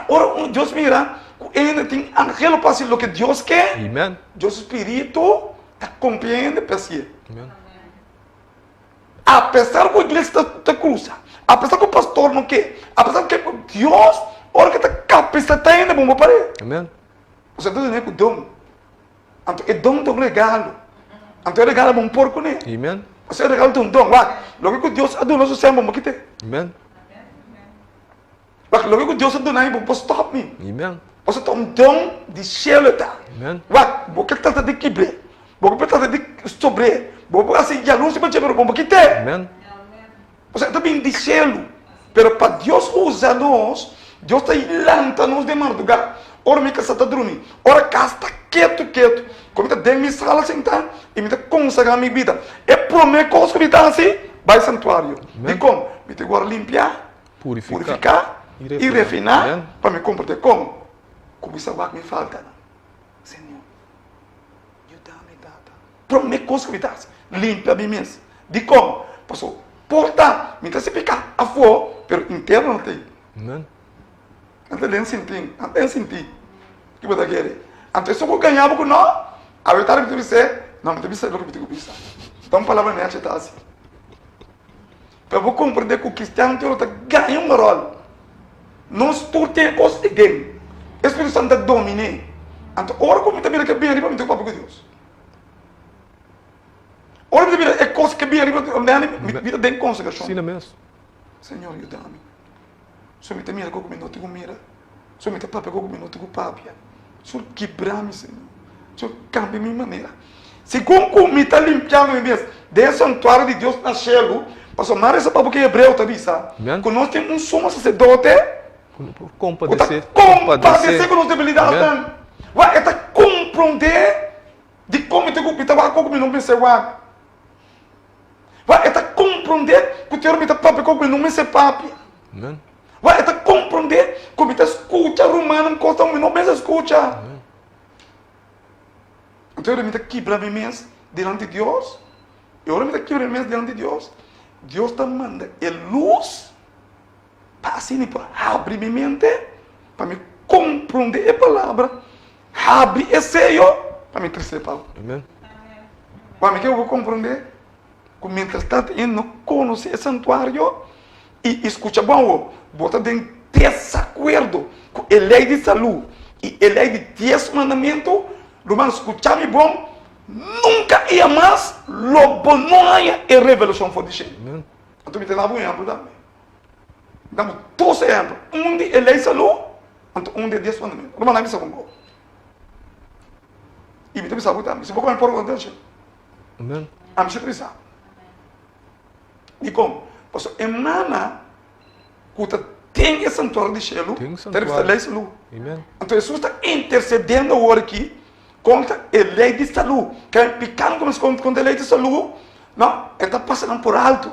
Ora, Deus mira, ainda tem angelo para fazer o que Deus quer. Amém. Deus Espírito compreende para si. Amém. Apesar que a igreja está cruza, apesar que o pastor não quer, apesar que Deus, ora que está capacitando ainda bom para ele. Amém. Você está dizendo que o dom, então é dom de um regalo, então é regalo um porco né? Amém. Você é regalo de um dom, lá, logo que Deus adora nosso sangue bom que Amém. Logo que Deus adora aí bom para stop me. Amém. Você tem um dom de cheleta. Amém. Porque trata de quebrar, porque trata de sobre, porque assim já não se pode ver como que tem. Amém. Você também de selo, pero para Deus usar nós, Deus está levantando-nos de madrugada. Ora me casa está dormindo, ora casa está quieto. Como está dentro de sala sentar e me está consagrar minha vida. É por minha coisa que me está assim, vai santuário. E como? Me tem agora limpar, purificar e refinar para me comportar como? Como isso agora me falta. Senhor, ajuda-me, data. Para minha coisa que me está assim, limpa a mim mesmo. De como? Passou. Porta, me está se picar a fora, pero interno não tem. Amém. Até nem sentir. Que você quer? Até só que ganhava com nós, a verdade que tu disse, não me disse o que tu disse. Então, a palavra minha está assim. Para eu compreender que o cristiano tem ganha uma rol. Nós todos temos coisas de dentro. O Espírito Santo domina. Então, ora como também que bem arriba, me tem papo com Deus. Ora me é coisa que bem arriba, me vida tem consagração. Sim, mesmo. Senhor, ajuda-me. Só me mira como não te mira. Só me papia como não te papia. Só quebrar-me, Senhor. Só cambia minha maneira. Se como me está limpando mesmo, desse santuário de Deus na chelo, para somar essa papo que hebreu está dizendo. Que nós temos um sumo sacerdote. Compadecer. Compadecer com nossas debilidades. Vai, está compreender de como te culpa, vai como não pensa, vai, está compreender que o teor me papi como não me se papi. Amen. Vai até compreender como te escuta romano costa não me escuta. Então eu me quebra mes diante de Deus. Eu me quebra mes diante de Deus. Deus te manda a luz para assim para abrir minha mente, para me compreender a palavra, abrir esse sello para me crescer a palavra. Amen. Para que eu vou compreender, como mientras tanto eu não conheço esse santuário e escuta bom, bota em desacordo com a lei de saúde e a lei de 10 mandamentos, Romano, escutar-me bom, nunca ia mais, logo não há a revelação for de Deus. Amen. Então me tem um exemplo também. Damos 2 exemplos. Um de a lei de saúde, um de 10 mandamentos. Romano, não me sabe. E me tem sabe também. Se vou comer por conta de Amen. a mim se trisa. E como? Posso emana que tem esse santuário de Shelo, Tem tem santuário. a lei de saúde. Amen. Então Jesus está intercedendo agora aqui contra a lei de saúde. Que é picando contra a lei de saúde, não, está passando por alto.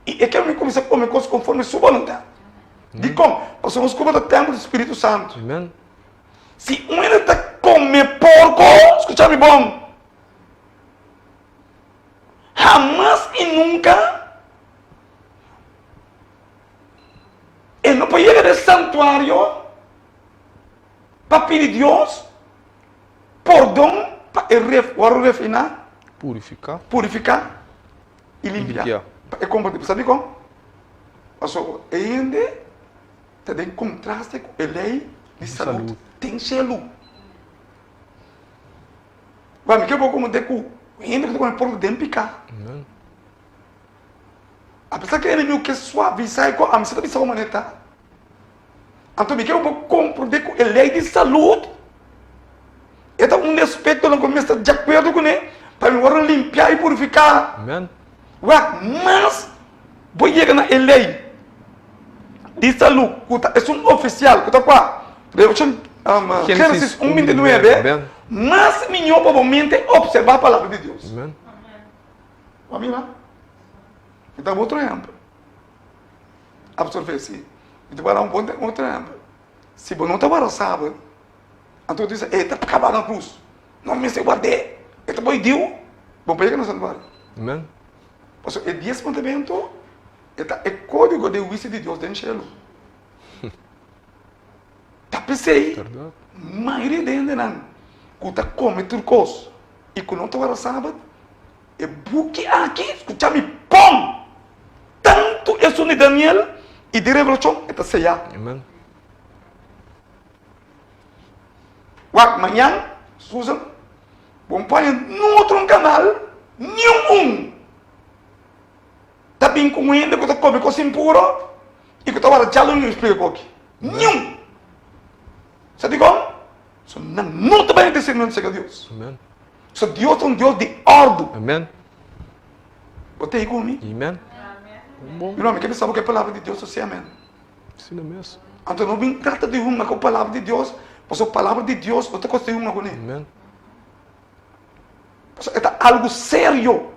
E é que eu me comecei a comer coisas conforme sua vontade. De como? Nós somos como do templo do Espírito Santo. Amen. Se um ainda está comendo porco, escuta-me bom. Jamás e nunca ele não pode chegar ao santuário para pedir a Deus perdão para refinar, Purificar. purificar e limpar. É como, sabe como? Passou ainda está em contraste com a lei de saúde. Saúde. Tem selo. Vai, me que eu vou como deco, ainda que eu vou pôr dentro picar. Amen. Apesar que o inimigo quer suavizar a missão da humanidade. Então, me que eu vou compreender com a lei de saúde. Este é um aspecto que eu começo de acordo com ele, para me agora limpar e purificar. Amen. Mas, vou chegar na lei de saúde, é um oficial, que está qual? Gênesis 1:29. Amen. Mas, minha provavelmente, observar a palavra de Deus. Amen. Vamos lá. Então, outro exemplo. Absorver assim. Então, para um ponto, outro exemplo. Se você não está sábado, então diz, está acabado na cruz. Não me sei guardar. Está bom, Deus. Vamos pegar no santuário. Amen. É 10 mandamentos, é código de juízo de Deus dentro do cielo. Tá pensei, Verdade. a maioria deles não. Que está comendo coisas e que não está sábado, é buque aqui, escuta-me, pom! Tanto isso de Daniel e de Revelação, está sellado. Amen. Amanhã, Susan, vamos pôr no outro canal, nenhum. Está bem com ainda que está comendo coisa impura e que está agora já não explica o que. Nenhum. Sabe como? Não está bem discernimento de Deus. Amen. Deus é um Deus de ordem. Amen. Você aí comigo? Amen. Bom. Meu nome, quem sabe o que é a palavra de Deus? Você amém. Ensina mesmo. Então não vem trata de uma com a palavra de Deus, porque a palavra de Deus não está construindo uma com ele. Amen. É algo sério.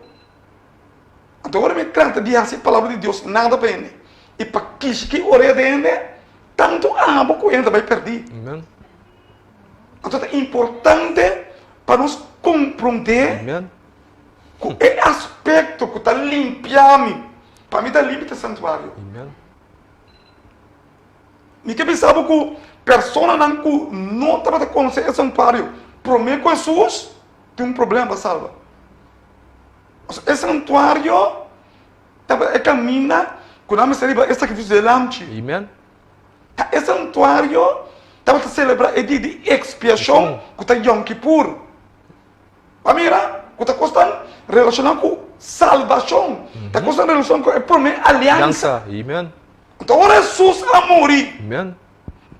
Então agora me trata de fazer a palavra de Deus, nada para ele. E para que orelha dele, tanto amo que ele vai perder. Amen. Então é importante para nós compreender Amen. o aspecto que está limpando. Para mim está limpo o santuário. Amen. E que pensava que pessoa não estava conhecendo o santuário, promete com Jesus, tem um problema para salvar. Esse santuário é caminha com a misericórdia, esse sacrifício de lamte. Amen. Esse santuário estava a celebrar o dia de expiação, que está Yom Kippur. Para mira, que está costando relacionado com salvação. Está costando relacionado com a primeira aliança. Amen. Então, agora Jesus a morrer. Amen.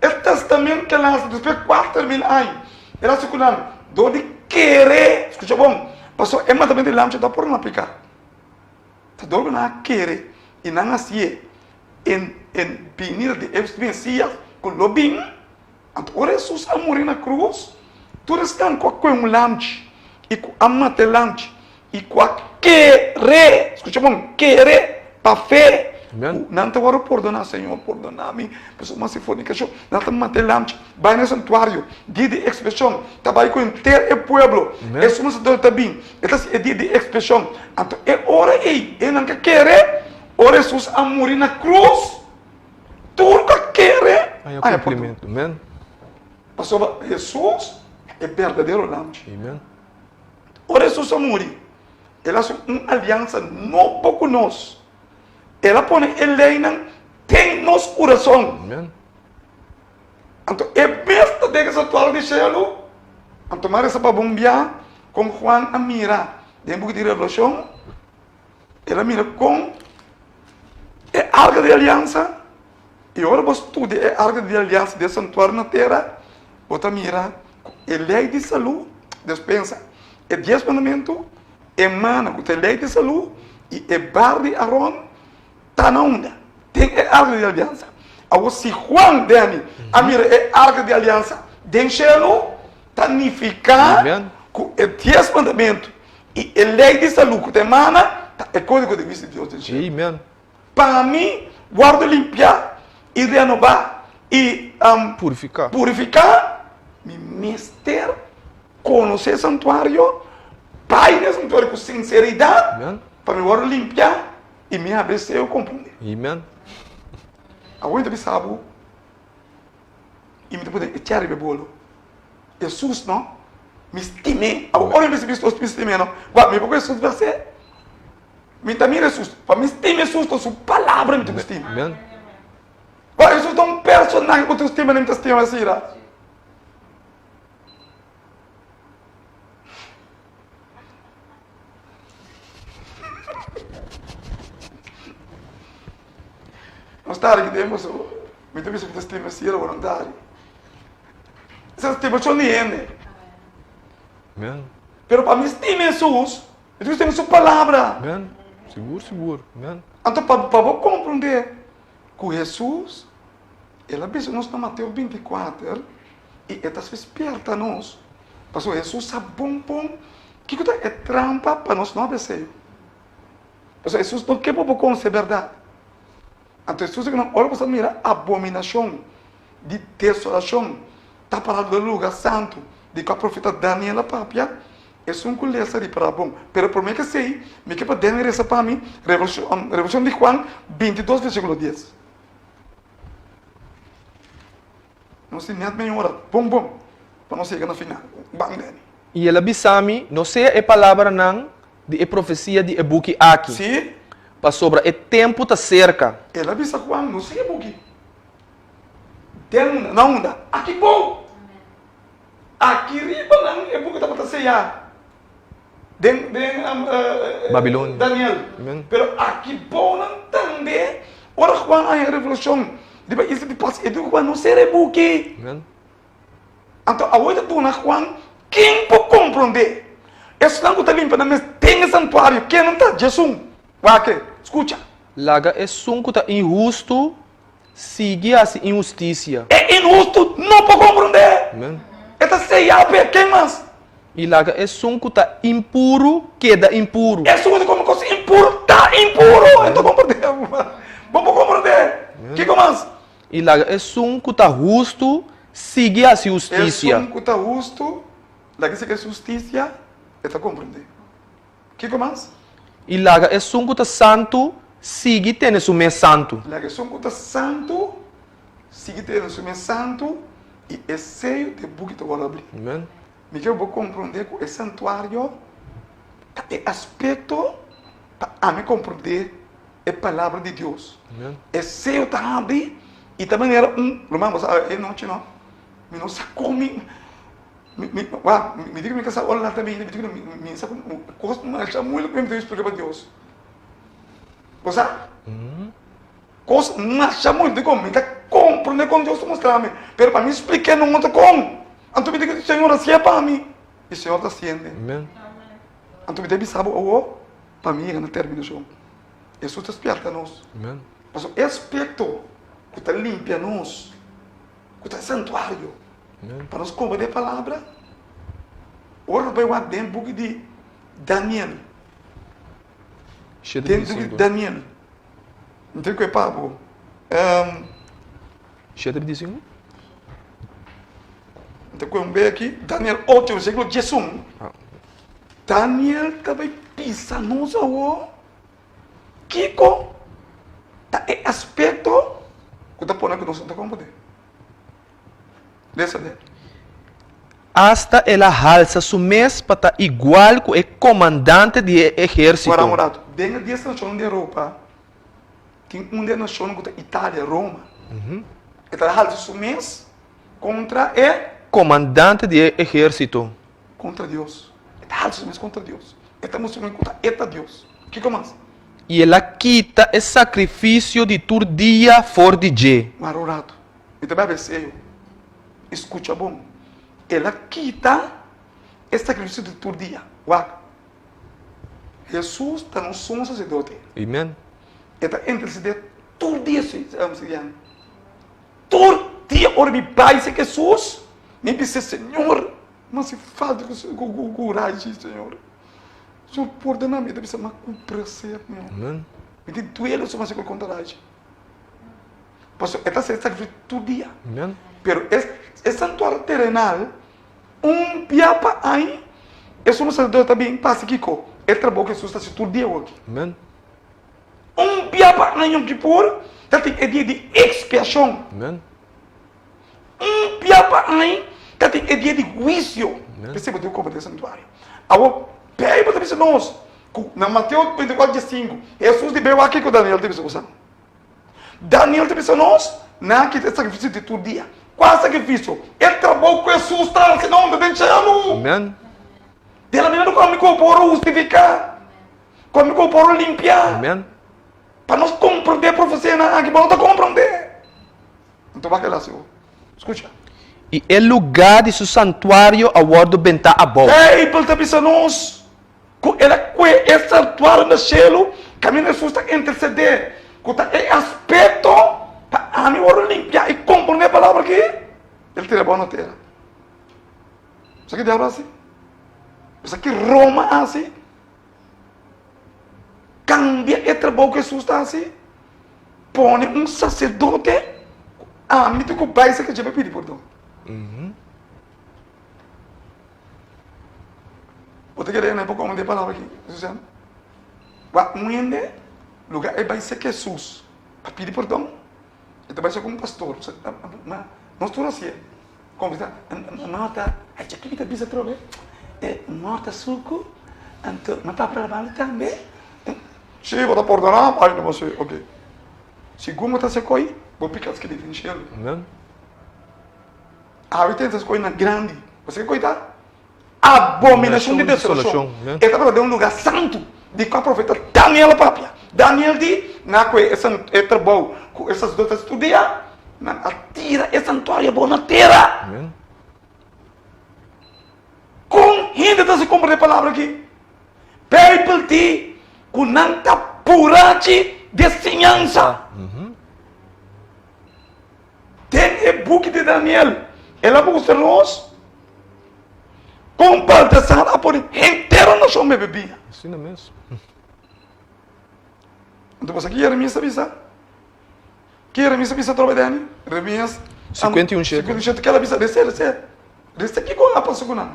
O testamento que lança depois de 4.000 anos, ela se cuidando, do de querer, escuta bom, passou, é mandamento de lamte, dá por não aplicar. Está dando na querer, e não assim, em vinir de Messias, com lobim, então, agora Jesus a morrer na cruz, tudo está com um lamte, e com a mate lamte, e com a querer, escuta bom, querer para fé. Amen. Não te oro perdonar, Senhor, perdonar-me. Pessoa mais se for nem cachorro. Não te manter lamte. Vai no santuário. Dia de expressão. Trabalha com inteiro o pueblo. Amen. É só do também. Então é dia de expressão. Então é hora aí. É não quer. Ora Jesus a morrer na cruz. Tudo que quer. Aí é cumprimento. Amen. Pastor, Jesus é verdadeiro lamte. Amen. Ora Jesus a morrer. Ele faz uma aliança não pouco nós. Ela põe Helena tem nosso coração. Amen. Então, é besta de que essa toalha de céu. Então, tomar essa para bombear com Juan a mira. Dentro de Revelação, ela mira com a arca de aliança. E agora você estuda a arca de aliança de santuário na terra. Você mira a lei de saúde, despensa. É 10 mandamentos, emana com a lei de saúde e é bar de Arão. Está na onda. Tem a arca de aliança. Agora, se Juan Dani, a mira é arca de aliança, deixa-lo significar que é 10 mandamentos e a lei de saúde que emana é código de vida de Deus. Amen. Para mim, guarda limpiar e renovar e purificar, me mester, conhecer o santuário, pai no santuário com sinceridade, Amen. para me guardar limpiar e me abrir eu compreender. Amen. Agora eu sabe e me pode echar o bolo. Jesus não me estime. Agora eu percebi que me estime não. Guarda, me porque Jesus vai ser. Me também Jesus. Para me estime Jesus com sua palavra me estime. Amen. Guarda, Jesus é um personagem que tu estima nem te estima assim, né? Nós estamos aqui dentro, me deve ser que estima assim, era voluntário. Essa estimação nem é. Amen. Pero para mim, estima Jesus, Jesus tem sua palavra. Amen. Seguro. Amen. Então, para você compreender que Jesus, ele avisa nós na Mateus 24, e ele está esperta a nós. Pastor, Jesus sabe bom, que é trampa para nós não obedecer. Pastor, Jesus não quer para conhecer a verdade. Então, Jesus não olha para você mirar abominação de desolação. Está parado no lugar santo, de que a profeta Daniela Papia, é um colher ali para bom. Pero por mim que sei, me que para Daniel essa para mim, Revolução de Juan 22, versículo 10. Não sei nem a meia hora, bom, para não chegar no final. Bang, Dani. E ela bisami, não sei a palavra não, de profecia de Ebuki aqui. Sim, Para sobre o tempo tá cerca. ela avisa Juan, não sei o que. Não anda, aqui bom. Aqui riba não é porque está para cear. Babilônia. Daniel. Amen. Pero aqui bom não também. Ora Juan a revolução. Depois isso depois é do Juan não ser buque. Amen. Então a outra dona Juan quem pode compreender? Esse não está limpo, mas tem santuário. Quem não está? Jesus. Vai que escuta. Laga é sunco tá injusto, sigue a injustiça. É injusto, não pode compreender. Amen. Esta ceia quem mais? E laga é sunco tá impuro, queda impuro. É só como coisa impuro, tá impuro. Então compreender. Vamos compreender. Que mais? E laga é sunco tá justo, sigue a É justiça. um que está justo, lá que se quer justiça, está compreender. Que mais? E laga é sunco tá santo, sigue tendo su mês santo. Lá que é um que está santo, sigue tendo seu santo, e é cheio de bugue que agora abrir. Amen. Me quero compreender que é santuário, é aspecto para me compreender a palavra de Deus. Amen. É cheio de abrir, e também era vamos, não tinha, me não sacou, me diga que essa hora lá também, me diga me sacou, coisa mais muito que me deu explicar para Deus. Você? Coisa mais muito como me dá compreender com Deus mostrar-me, pero para mim explicar não muito como. Então me diga, Senhor, assim é para mim. E o Senhor está sendo. Amen. Então me deve saber, para mim é na terminação. Jesus está esperto a nós. Amen. Mas o aspecto que está limpo a nós, que está santuário, Amen. para nós compreender a palavra, ora vai lá dentro do book de Daniel. Cheio de Dentro de versículo. Daniel. Então, que é papo? 7:25. Então, eu ver aqui, Daniel 8, versículo 11. Daniel também pisa nos avô. Kiko, tá é aspecto que tá pondo que nós não tá como poder. Dessa dele. Hasta ela alza su mes para estar igual que o comandante de ejército. Agora, morato, dentro dessa nação de Europa, tem uma nação que é Itália, Roma. Então, ela su mês contra Comandante de ejército. contra Deus. Ela su mês contra Deus. Estamos contra eta Deus. O que mais? E ela quita o sacrifício de todo dia for de G. Marorato. Então, vai ver, escuta bom. Ela quita esse sacrifício de todo dia. Jesus está no sumo sacerdote. Amém. Está intercedendo todo dia, todo dia, ora me pai, se Jesus, me disse, Senhor, mas se falta com coragem, Senhor. Senhor, por dentro me deve ser uma prazer, meu. Amém. Me tem duelo sobre essa coragem. Pastor, está sendo sacrifício todo dia. Amém. Pero es santuário terrenal, piapa aí, isso não sacerdote também, passa aqui, ele trabalhou que Jesus está se todo dia aqui. Amém. Piapa aí, Yom Kippur, é dia de expiação. Amém. Piapa aí, é dia de juízo. Perceba o como é santuário. Agora, peraí, para dizer nós, na Mateus 24:5, Jesus veio aqui com Daniel, teve essa Daniel teve essa nós, na que é sacrifício de todo dia. Qual sacrifício? Ele trabalhou com Jesus, está senão de deixando. Amém. De la maneira como me corporo justificar, como me corporo limpiar, Amém. para nós compreender a profecia na que vamos compreender. Então vai lá, Senhor. Escuta. E o lugar de seu santuário agora benta a boca. Ei, para te pensar nós, é santuário no céu, caminho Jesus está interceder, é aspecto para a mim limpiar e compreender a palavra aqui. Ele tira a boa na terra. Isso aqui diabo assim. Isso aqui Roma assim. Cambia o trabalho que Jesus está assim. Põe sacerdote. Me tem que pai isso que já vai pedir perdão. Você quer ler um pouco de palavra aqui, Suzana? Onde lugar é vai ser Jesus para pedir perdão. Então vai ser como pastor. Nós todos assim. Como está? Nota, a gente aqui está bisa trobe. Nota suco. Então, mas para trabalhar também. Sim, vou dar perdonar, pai, não você, ok. Segundo está se coi, vou picar as que devem encher. Amém. Tem essas coisas grandes. Você quer coitar? Abominação de desolação. Ele estava de um lugar santo. De qual profeta Daniel papia. Daniel di na que é trabalho com essas duas estudia na tira é santuário bom na terra. Amém. Com ainda está se compreender a palavra aqui. People ti com nanta purate de ciência. Tem o book de Daniel. Ela busca nós. Com Baltasar a por inteiro nós somos bebia. Assim mesmo. Então você aqui Jeremias avisa. Que Jeremias avisa trova Dani? Jeremias 51 7. 51 7 que ela avisa descer. Descer aqui com a passaguna.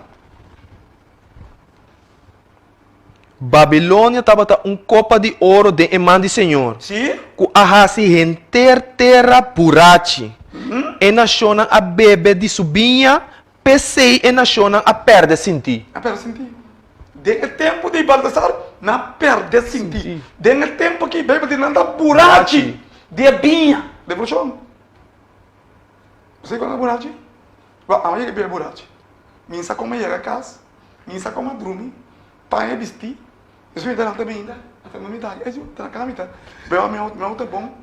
Babilônia estava copa de ouro de imã do Senhor. Sim? Que ahasi enter terra purate. E naciona a bebe de subinha, pensei e naciona a perde sentir. A perde sentir. Dengue tempo de Baltasar, na perde sentir. Dengue tempo que bebe de nanda burate, de binha, de bruxão. Você conhece burate? Amanhã que bebe burate. Minsa como chega a casa, minsa como dorme, pai é vestir. Isso me dá também ainda, até uma metade. É isso, está na cada metade. Bebe meu outro bom.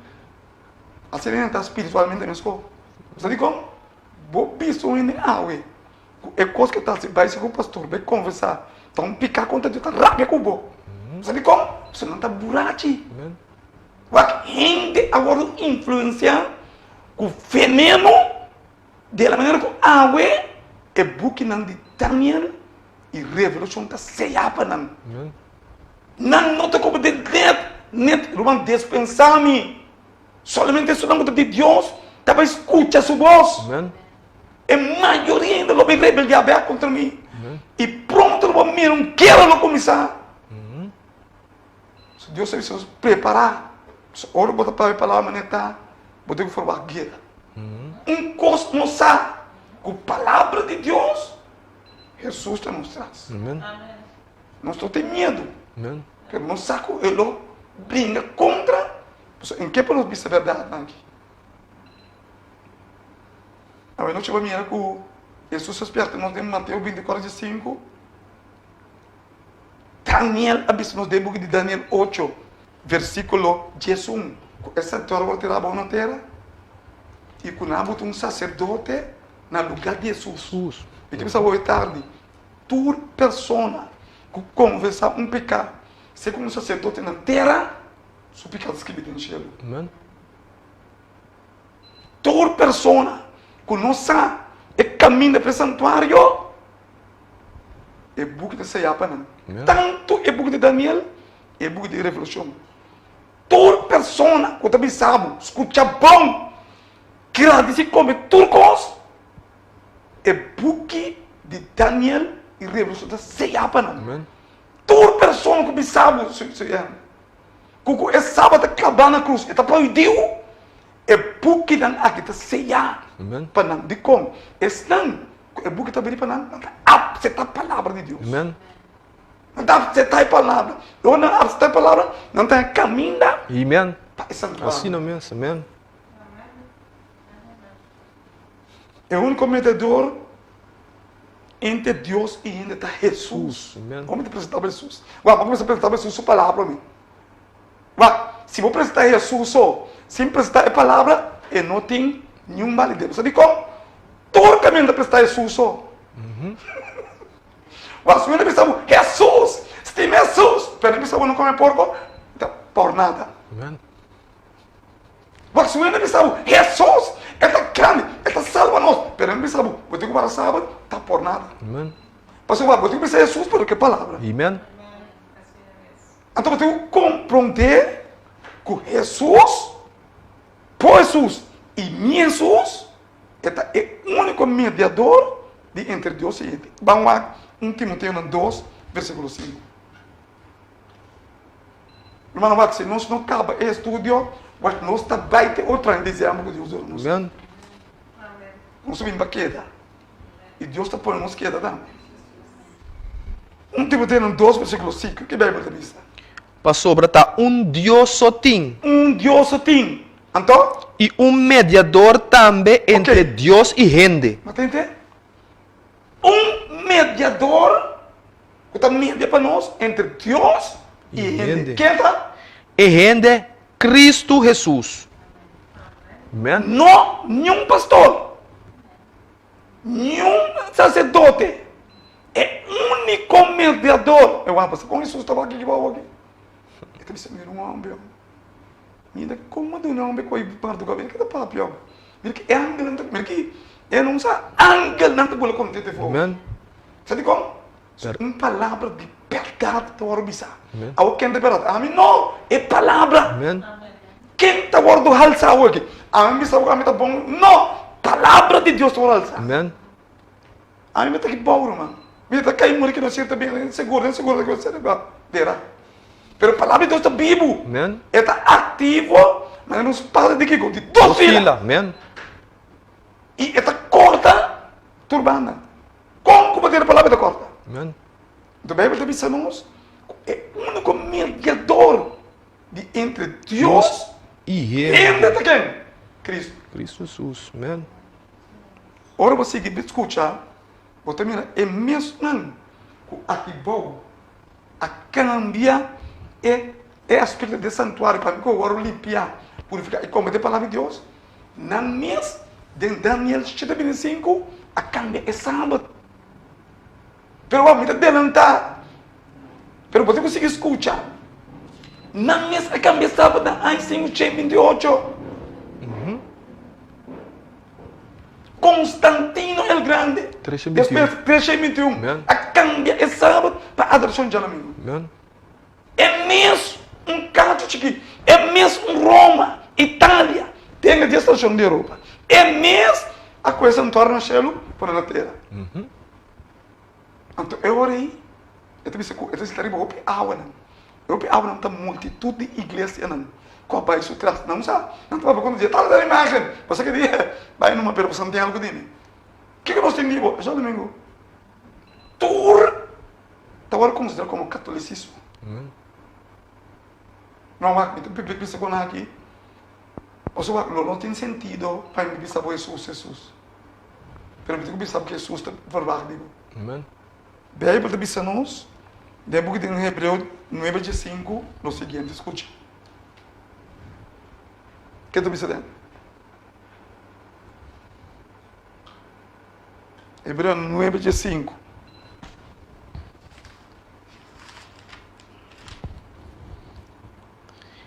A serenidade espiritualmente me escolhe. Você diz como? Vou pisar ainda água. É coisa que está se vai ser com o pastor, vai conversar. Então picar conta de outra rápida com o bo. Você diz como? Você não está burate. Vai ainda agora influenciar com o veneno da maneira que a água é buque não de Daniel e revelação está ceapa não. Não nota como de net, Roman dispensar-me. Solamente estudando de Dios, estaba escucha su voz. Amen. A maioria ainda lo rebelde aberto contra mim. E pronto, lo mirar, não quero lo começar. Deus se precisa preparar. Ora, bota para a palavra, maneta, bota que formar guerra. Coisa não sabe, com a palavra de Deus, Jesus está nos traz. Amen. Não estou tendo medo, Amen. porque não saco, ele brinca contra. Em que para nós ver a verdade aqui? A noite vai mirar com Jesus esperto, nós temos Mateus 24:5. Daniel, nós temos de Daniel 8, versículo 11. Essa história vai tirar a terra. E quando um sacerdote no lugar de Jesus. E que precisa tarde. Toda pessoa que conversa pecado, se como um sacerdote na terra, seu pecado escrito no céu. Amen. Toda pessoa que não sabe e caminha para o santuário, é book de Seyapana. Tanto é book de Daniel, é book de Revolução. Toda pessoa que também sabe, escuta bom, que ela diz como turcos, é book de Daniel e Revolução de Seyapana. Amen. Toda pessoa que sabe, que é sábado clavar na cruz, está proibido, é book de aqui ceia. Amen. Para não de como, é book de também para não aceitar a palavra de Deus. Amen. Não dá aceitar a palavra. Não dá aceitar a palavra, não tem caminho Amen. para esse santuário. Assim não mesmo. Amen. É o único mediador entre Deus e entre Jesus. Amen. Vamos apresentar Jesus. Vamos começar a apresentar Jesus sua palavra para mim. Se vou apresentar Jesus, sem apresentar a palavra, não tem nenhum validez. Você diz como? Todo caminho de apresentar Jesus. Mas se eu pensamos, Jesus, se tem Jesus, pero pensamos não comer porco, então, por nada. Amen. Mas se eu pensamos, Jesus, está grande, está salva nós, pero pensamos, vou ter que para sábado, está por nada. Amen. Mas eu vou ter que pensar Jesus, pero que palavra? Amen. Então eu tenho que compreender que Jesus, por Jesus e meu Jesus, é o único mediador de entre Deus e ele. Vamos lá, 1 Timoteo 2, versículo 5. Irmão, se nós não acaba o estudo, nós também temos outra dizemos que Deus nos. Amen. Nós subimos para queda. E Deus está pondo nos queda também. 1 Timoteo 2, versículo 5. Que Bíblia diz? Para sobra está Deus só tem. Deus só tem. Então? E mediador também entre Deus e gente. Entende? Mediador que está media para nós entre Deus e gente. Quem está? E gente, Cristo Jesus. Amen. Não, nenhum pastor, nenhum sacerdote. É único mediador. Eu vou com Jesus estava aqui, aqui. Ele disse, meu homem, mira como de um homem que foi para do cabelo, que está papi, mira que é ángel, mira que é não sabe, ángel não te pode conter fogo. Amen. Sabe como? Uma palavra de verdade te vai obisar. Ao quem te verdade? A mim não, é palavra. Amen. Quem te vai do alçar aqui? A mim sabe que a mim está bom. Não, palavra de Deus te vai alçar. Amen. A mim está aqui bom, irmão. Me está caindo aqui no certo bem, seguro que você vai ver. Pero a palavra de Deus está vivo. Amen. Está ativo, mas não passa de que? De duas filas. Amen. E está corta, turbana. Como bater a palavra está corta? Amen. Então a Bíblia está dizendo é o único mediador de entre Deus E e gente. entre quem? Cristo. Cristo Jesus. Amen. Ora você que escuta, você termina é mesmo que ativou a cambia é aspecto de santuário para que eu limpar, purificar e cometer a palavra de Deus. Na mês de Daniel 7:25, a cambia é sábado. Pero vamos adelantar. Pero você consegue escutar. Na mês a cambia é sábado, aí sim o 28. Constantino el Grande. 321. 321. A cambia é sábado para a adoração de amigo. Amen. É mesmo um caso aqui. É mesmo Roma, Itália. destruição de Europa. É mesmo a coisa não torna chelo para a terra. Então, eu orei. Eu disse que eu estaria roupa água. Roupa água não tem multitud de igrejas não. Com a baixa trás, não sabe? Não estava quando dizia, tá da imagem. Você que dia, vai numa pergunta, tem algo dele. O que nós temos? Já domingo. Tur. Tá agora considerado como catolicismo. Não, mas eu penso que aqui. O sea, não tem sentido para mim pensar Jesus. Pero eu penso que Jesus é verdade. Amen. A Bíblia diz a nós, depois em Hebreu 9:5, o seguinte, escute. O que tu diz dentro? Hebreu 9:5.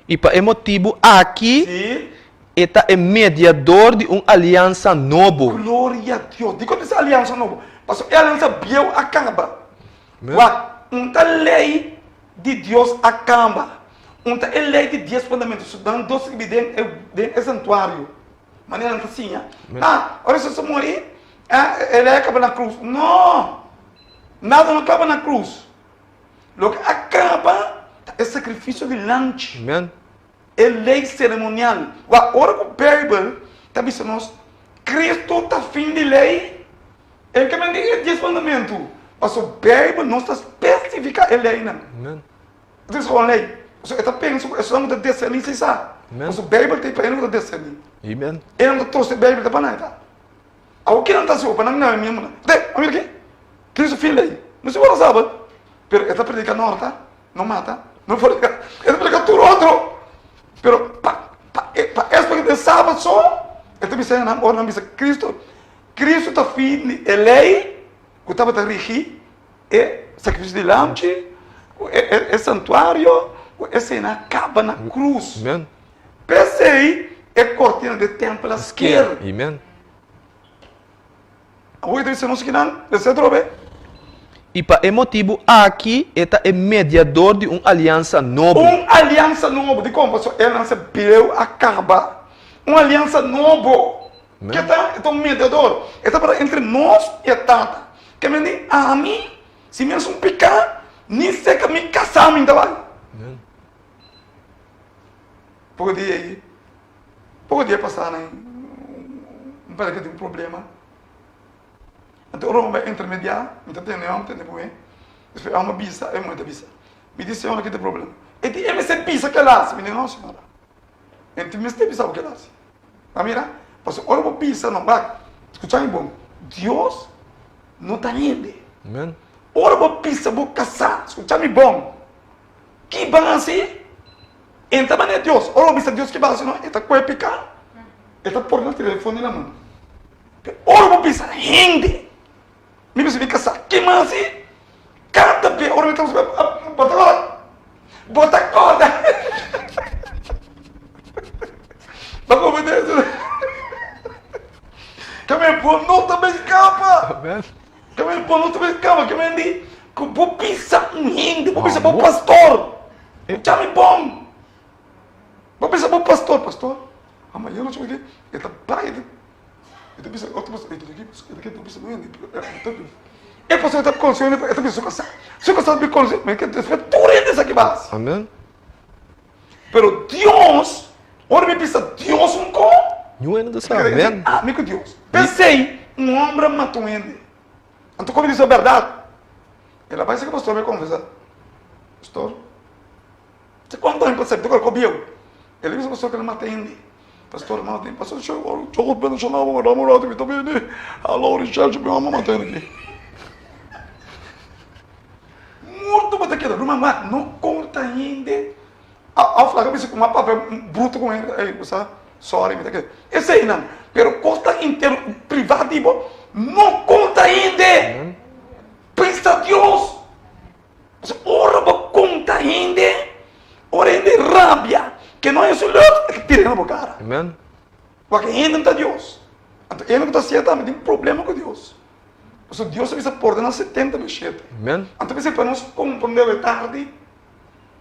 E para esse motivo, aqui, Sim. está é mediador de uma aliança nova. Glória a Deus. Digo essa aliança nova. Mas a aliança biel acaba. Amen. Uma lei de Deus acaba. Uma lei de 10 fundamentos. Dando 12 evidências é santuário. Maneira assim. Olha se você morrer, ele acaba na cruz. Não. Nada não acaba na cruz. O que acaba é sacrifício de lanche. Amen. É lei cerimonial. Agora que o Bíblia está dizendo nós, Cristo está fim de lei. Ele que manda 10 mandamentos. Mas o Bíblia não está especificando a lei. Amen. Isso é uma lei. Você está pensando, isso não está descendo, isso sabe. Mas o Bíblia tem para ele não está descendo. Amen. Ele não trouxe a Bíblia para nada. O que não está se opa, não é mesmo. Olha aqui. Cristo fim de lei. Não se pode saber. Mas ele está predicando não mata. Não mata. Não predica. Ele está predicando tudo outro. Pero para essa de sábado só, eu estou dizendo agora não diz Cristo está fim de lei, que estava a regir, é sacrifício de lanche, é santuário, é cena acaba na cruz. Amen. Pensei é cortina de templo à esquerda. Amen. Agora disse não se não, você trouxe. E para esse motivo, aqui está é mediador de uma aliança nova. Uma aliança nova, de como? A aliança biel acaba. Uma aliança nova. Que está um mediador. Está para entre nós e a tata. Que me diz, a mim, se mesmo um picar, nem sei que me casar, me dá. Podia passar, né? Não parece que tem um problema. Então, o vai intermediar, então tem depois. Há uma bisa, é muita bisa. Me disse, senhora, que tem problema. E tem essa bisa que ela me disse, não, senhora. Então, me disse, bisa o que ela faz. Tá mira? Mas, olha uma bisa, não vai. Escuta aí, bom. Deus não está indo. Amen. Olha uma bisa, vou casar. Escuta aí, bom. Que vai assim? Então, mas é Deus. Olha uma bisa, Deus que vai assim, não. Ele está com a picar. Ele está por no telefone na mão. Olha uma bisa, rende. Me disse, me casar. Que mais assim? Cada vez, ora, então, bota corda. Vai obedecer. Que me pôr, não também escapa. Amen. Que me pôr, não também escapa. Que me diz, que vou pisar um rende, vou pisar para o pastor. Já me bom. Vou pisar para o pastor. Amanhã eu não sei o que. Ele está pai. Então, pensa, outro pessoa, ele não precisa doendo. É pessoa está consciente, eu também sou casado. Sou casado bem consciente, mas que desfeito tudo isso aqui base. Amen. Pero Deus, ora me pensa, Deus um com? Não é nada assim. Amen. Amigo Deus. Pensei, um homem matou ele. Então, como ele diz a verdade, ela vai ser que o pastor vai conversar. Pastor, você quanto tempo você colocou bio? Ele disse ao pastor que ele matou ele. Pastor, não tem. Pastor, eu vou chamar o namorado que também, né? Alô, Richard, meu amor, matando aqui. Muito bom aqui, não conta ainda. Ao falar que eu com uma papel bruto com ele, aí, você, sorry, me tá aqui. Esse aí não. Pero conta inteiro, privado, não conta ainda. Pensa Deus. Ora, conta ainda. Ora, ainda rábia. Que não é isso, é que tira na boca, cara. Amen. Porque ainda não está Deus. Então, ele não está certo, mas tem um problema com Deus. Então, Deus precisa pôr na 70 mexete. Amen. Então, para nós compreender a tarde,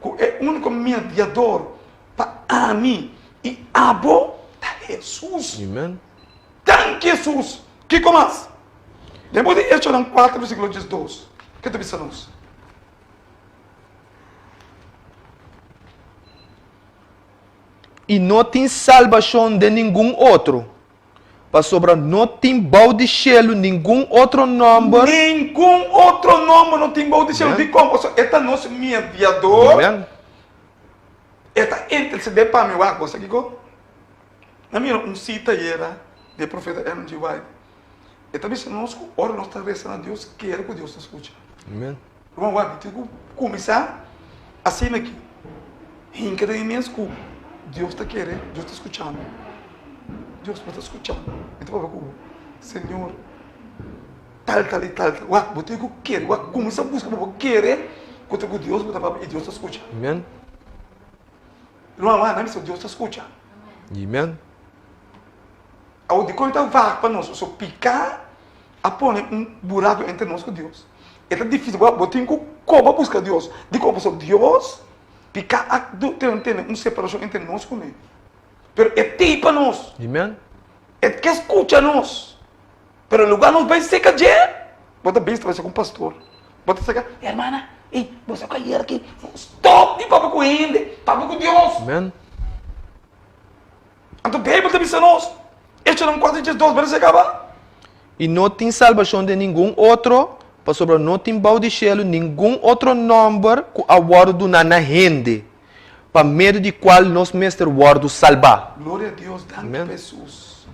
que é o único mediador para mim e abo, Jesus. Amen. Thank Jesus. Que mais? Depois de Hechos 4, versículo 12. Que te pensamos? E não tem salvação de nenhum outro. Para sobrar não tem bal de cielo, nenhum outro nome. Nenhum outro nome não tem bom de céu. Amen. De como? Este é nosso mediador. Amen. Esta interceder para mim. Você aqui, na minha cita era de profeta Ellen G. White. E também se nós ora, nós estamos rezando a Deus, quer que Deus nos escute. Amen. Vamos começar assim aqui. Em cada imenso que Deus está querendo, Deus está escutando. Deus está escutando. Então, Senhor, tal. Você quer, começa a buscar, você quer, que Deus e Deus está escutando. Amen. Não é nada, Deus está escutando. Amen. Ao de contar vaga para nós, só picar, a pôr buraco entre nós com Deus. É difícil, você tem que buscar Deus. De como Deus, picar, tem uma separação entre nós com Ele. Mas é tipo para nós. Amen. É que escuta nós. Mas o lugar não vai ser que é. Você besta vai ser com o pastor. Você ser que, irmã, você vai ir aqui. Stop de papo com ele, papo com Deus. Amen. Então, a Bíblia diz a nós. Este não 4:12, para se acabar. E não tem salvação de nenhum outro. Para sobrar não tem bal de cielo, nenhum outro nome que aguardo na gente. Para meio de qual nós mestre guardo salvar. Glória a Deus, dando Jesus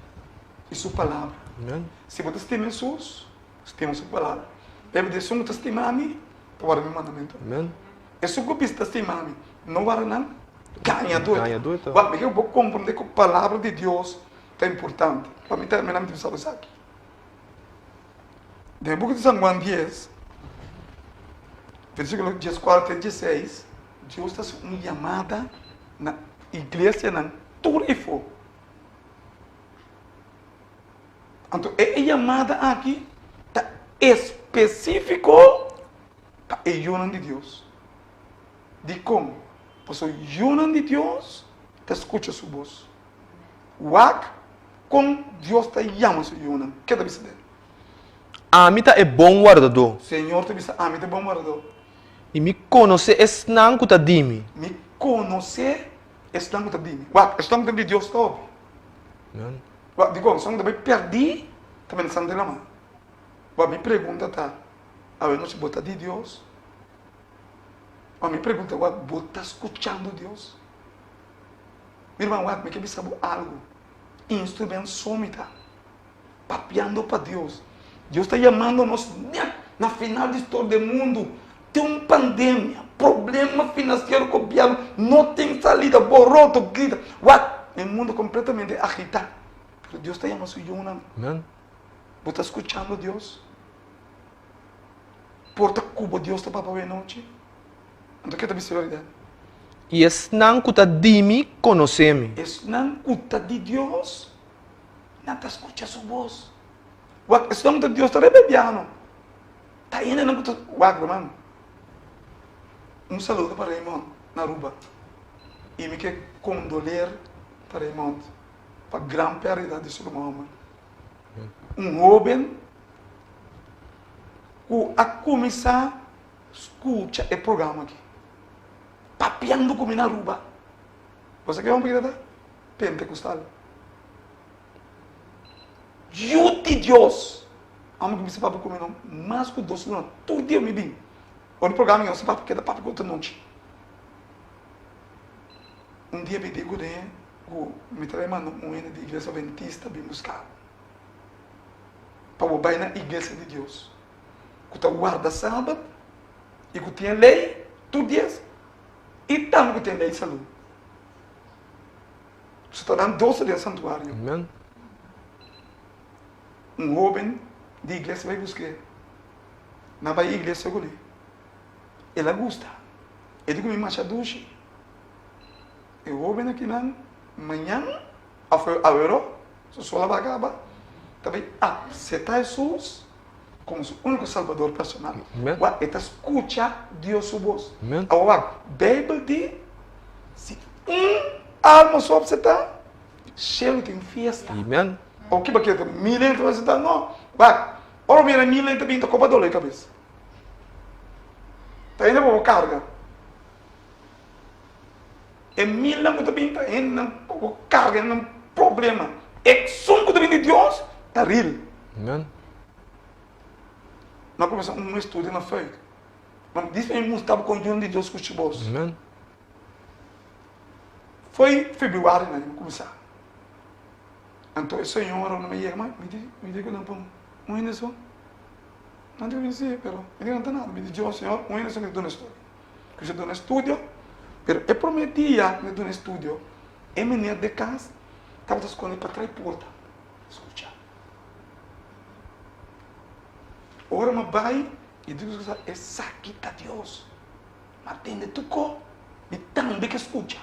e sua palavra. Amen. Se você estima Jesus, estima sua palavra. Bíblia diz, se você estima a mim, tu guarda meu mandamento. Amen. E se você estima a mim, não guarda nada, ganhador. Ganhador, então. Eu vou compreender que a palavra de Deus é importante. Para mim, terminar, me sabe aqui. No book de São Juan 10, versículo 14 e 16, Deus está uma chamada na igreja na Turifo. Então, a chamada aqui está específico para o Yunan de Deus. De como? Porque o Yunan de Deus te escuta sua voz. Com Deus te chama seu Yunan. O que está dizendo? A mim é bom guardador. Senhor te diz, me te bom guardador. E me conhece es não que dime. Me conhecer, estão que te dime. Estão que te Deus top. Amen. Digo, são também perdi, também estão de lama. Me pergunta, tá? A ver, não se bota de Deus. Me pergunta, você está escutando Deus? Meu irmão, me quer saber algo. Instrumento somita. Papeando para Deus. Deus está chamando-nos na final da história do mundo. Tem uma pandemia, problema financeiro copiado, não tem salida, borroto, grita. O mundo completamente agitado. Mas Deus está chamando o Yuna. Amen. Você está escutando Deus? Porta Cuba, Deus está para a noite. Então, o que está dizendo? E es não que dime conhece-me. Es não escuta de Deus, não está escutando sua voz. Es não de Deus está rebeliando. Está indo não escuta. Irmão. Saludo para Raymond Naruba. E me quer condoler para Raymond. Para a grande perda de seu irmão. Jovem que a começar a escutar o programa aqui. Papeando com Naruba. Você quer uma pequena? Pentecostal. Jute Deus. Amo que me separa comigo mais que 2 anos. Todo dia me vim. Olha o programa, eu separo porque dá papo outra noite. Dia me digo, me traz uma de igreja adventista bem buscar. Para o na igreja de Deus. Que está guarda sábado e que tem lei, todo dia. E também que tem lei de saúde. Você está dando 12 dias santuário. Amen. Jovem de igreja vai buscar. Na vai igreja ali. Ela gosta. Ele come machadushi. E o jovem aqui não, amanhã, a verão, se só vai acabar. Também aceitar Jesus como seu único salvador personal. E está escuta Deus sua voz. Agora, a Bíblia diz, se alma só aceitar, Cielo tem festa. Amen. O que baqueta? Milha vai sentar? Não. Vai. Ora, mira, milha também está copa dole cabeça. Tá indo para carga. E milha também está indo para carga, não problema. É som que também de Deus, tá real. Amen. Nós começamos um estudo na feita. Mas diz que a gente estava com o de Deus com os chibos. Amen. Foi februário, né? Começar. Então, o Senhor não me diga, mas me diga que não põe. Um ainda só. Não tenho que dizer, pero me diga não tem nada. Me diga, oh, Senhor, um ainda só que eu dou no estúdio. Que eu dou no estúdio, pero eu prometia que eu dou no estúdio. E menino de casa, estava escondendo para trás da porta. Escuta. Ora, mas vai, e Deus diz, essa aqui está Deus. Mas tem de tudo, e também que escuta.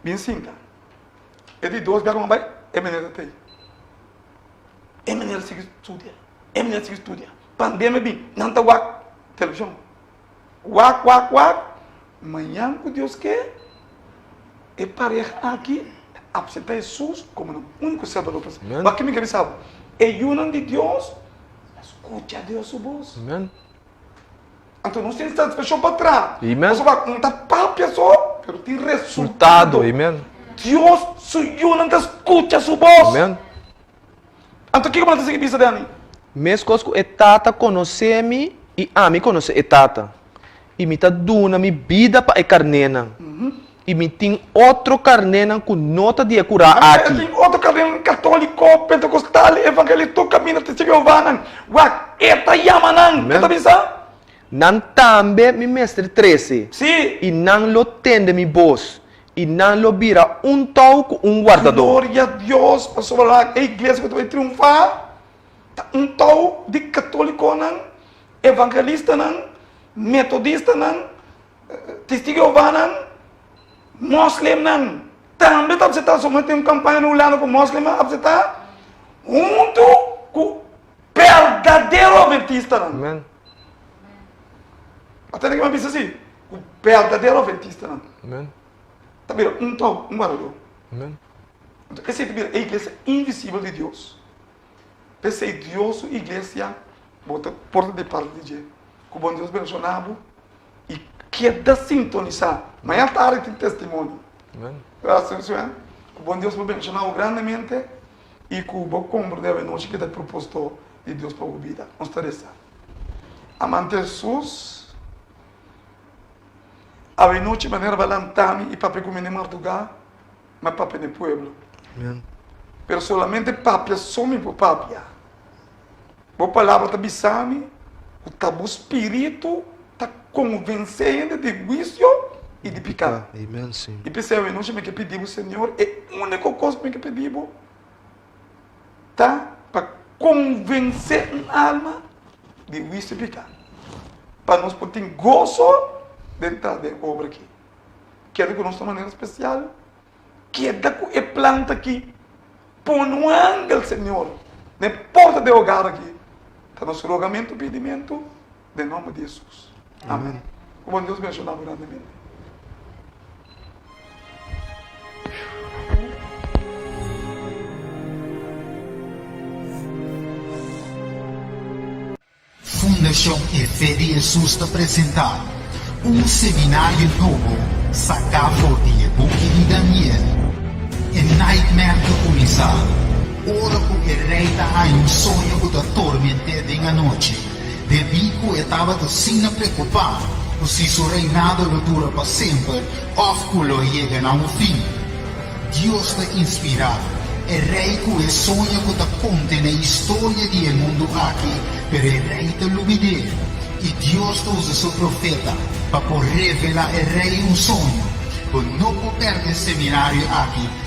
Bem simples. É de Deus, pega uma vai, é menina de é menina que estuda. É menina que estuda. Pandemia, bem, não está guac, televisão. Guac. Amanhã, o Deus quer, é pareja aqui, apresentar Jesus como o único salvador. Mas que me quer saber? É união de Deus, escuta a Deus sua voz. Amen. Então, não tem que fechar para trás. Amen. Você vai contar papia só, mas tem Resultado. resultado. Amen. Deus suyo não escuta sua voz. Amen. Então, o que você tem que pensar, Dani? Mes cosco é tata conhecer-me e a mim conhecer é tata. E me tá dando minha vida para a carnena. E me tem outro carnena com nota de curar aqui. Tem outro carnena católico, pentecostal, evangelista, caminho, testigo, vanan. Uak, eta yamanan. Você tá pensando? Nan também me mestre 13. Sim. E nan lo tende mi voz. E nan lo vira tau com guardador. Glória a Deus, pastor lá, a igreja que vai triunfar. Tau de católico, não, evangelista, não, metodista, não, testigo, vanan, muslim, não. Também está apresentando, somente uma campanha no lado com muslim, apresentar junto com o verdadeiro adventista, não. Amen. Até que eu penso assim, o verdadeiro adventista, não. Amen. Tá vendo? Tau, guardador. Amen. Essa é a igreja invisível de Deus. Essa é Deus, a igreja, bota porta de parte de Deus. Que o bom Deus mencionava e queda sintonizar. Amanhã à tarde tem testemunho. Amen. Graças a Deus. O bom Deus mencionava grandemente e que o bom compreendeu a noite que está proposto de Deus para a vida. Vamos estar essa. Amante Jesus, a noite maneira valentame e para comer em Martugal, mas para no pueblo. Amen. Pero solamente papia some por papia. Boa palavra está bisame, o tabu espírito está convencendo de juízo e de pecado. Amen, sim. E percebe, nós temos que pedir ao Senhor, é a única coisa que pedimos, tá? Para convencer a alma de juízo e pecado. Para nós poder gozo de entrar de obra aqui. Quero que nós de maneira especial, quero que a planta aqui, põe um ângulo, Senhor, na porta do hogar aqui. Está nosso rogamento e pedimento, em nome de Jesus. Amém. Como Deus me ajudava grandemente. Fundação Fé de Jesus está apresentando seminário novo, Sacafo de Book de Daniel. Nightmare que começar. Ora porque rei está sonho que te atormenta de noite. De bico estava assim preocupado. Se seu reinado não dura para sempre, óculo chega a fim. Deus te inspirado. Rei que é sonho que te conta na história do mundo aqui, pero rei te ilumina. E Deus te usa seu profeta para revelar rei sonho. Por não perder seminário aqui.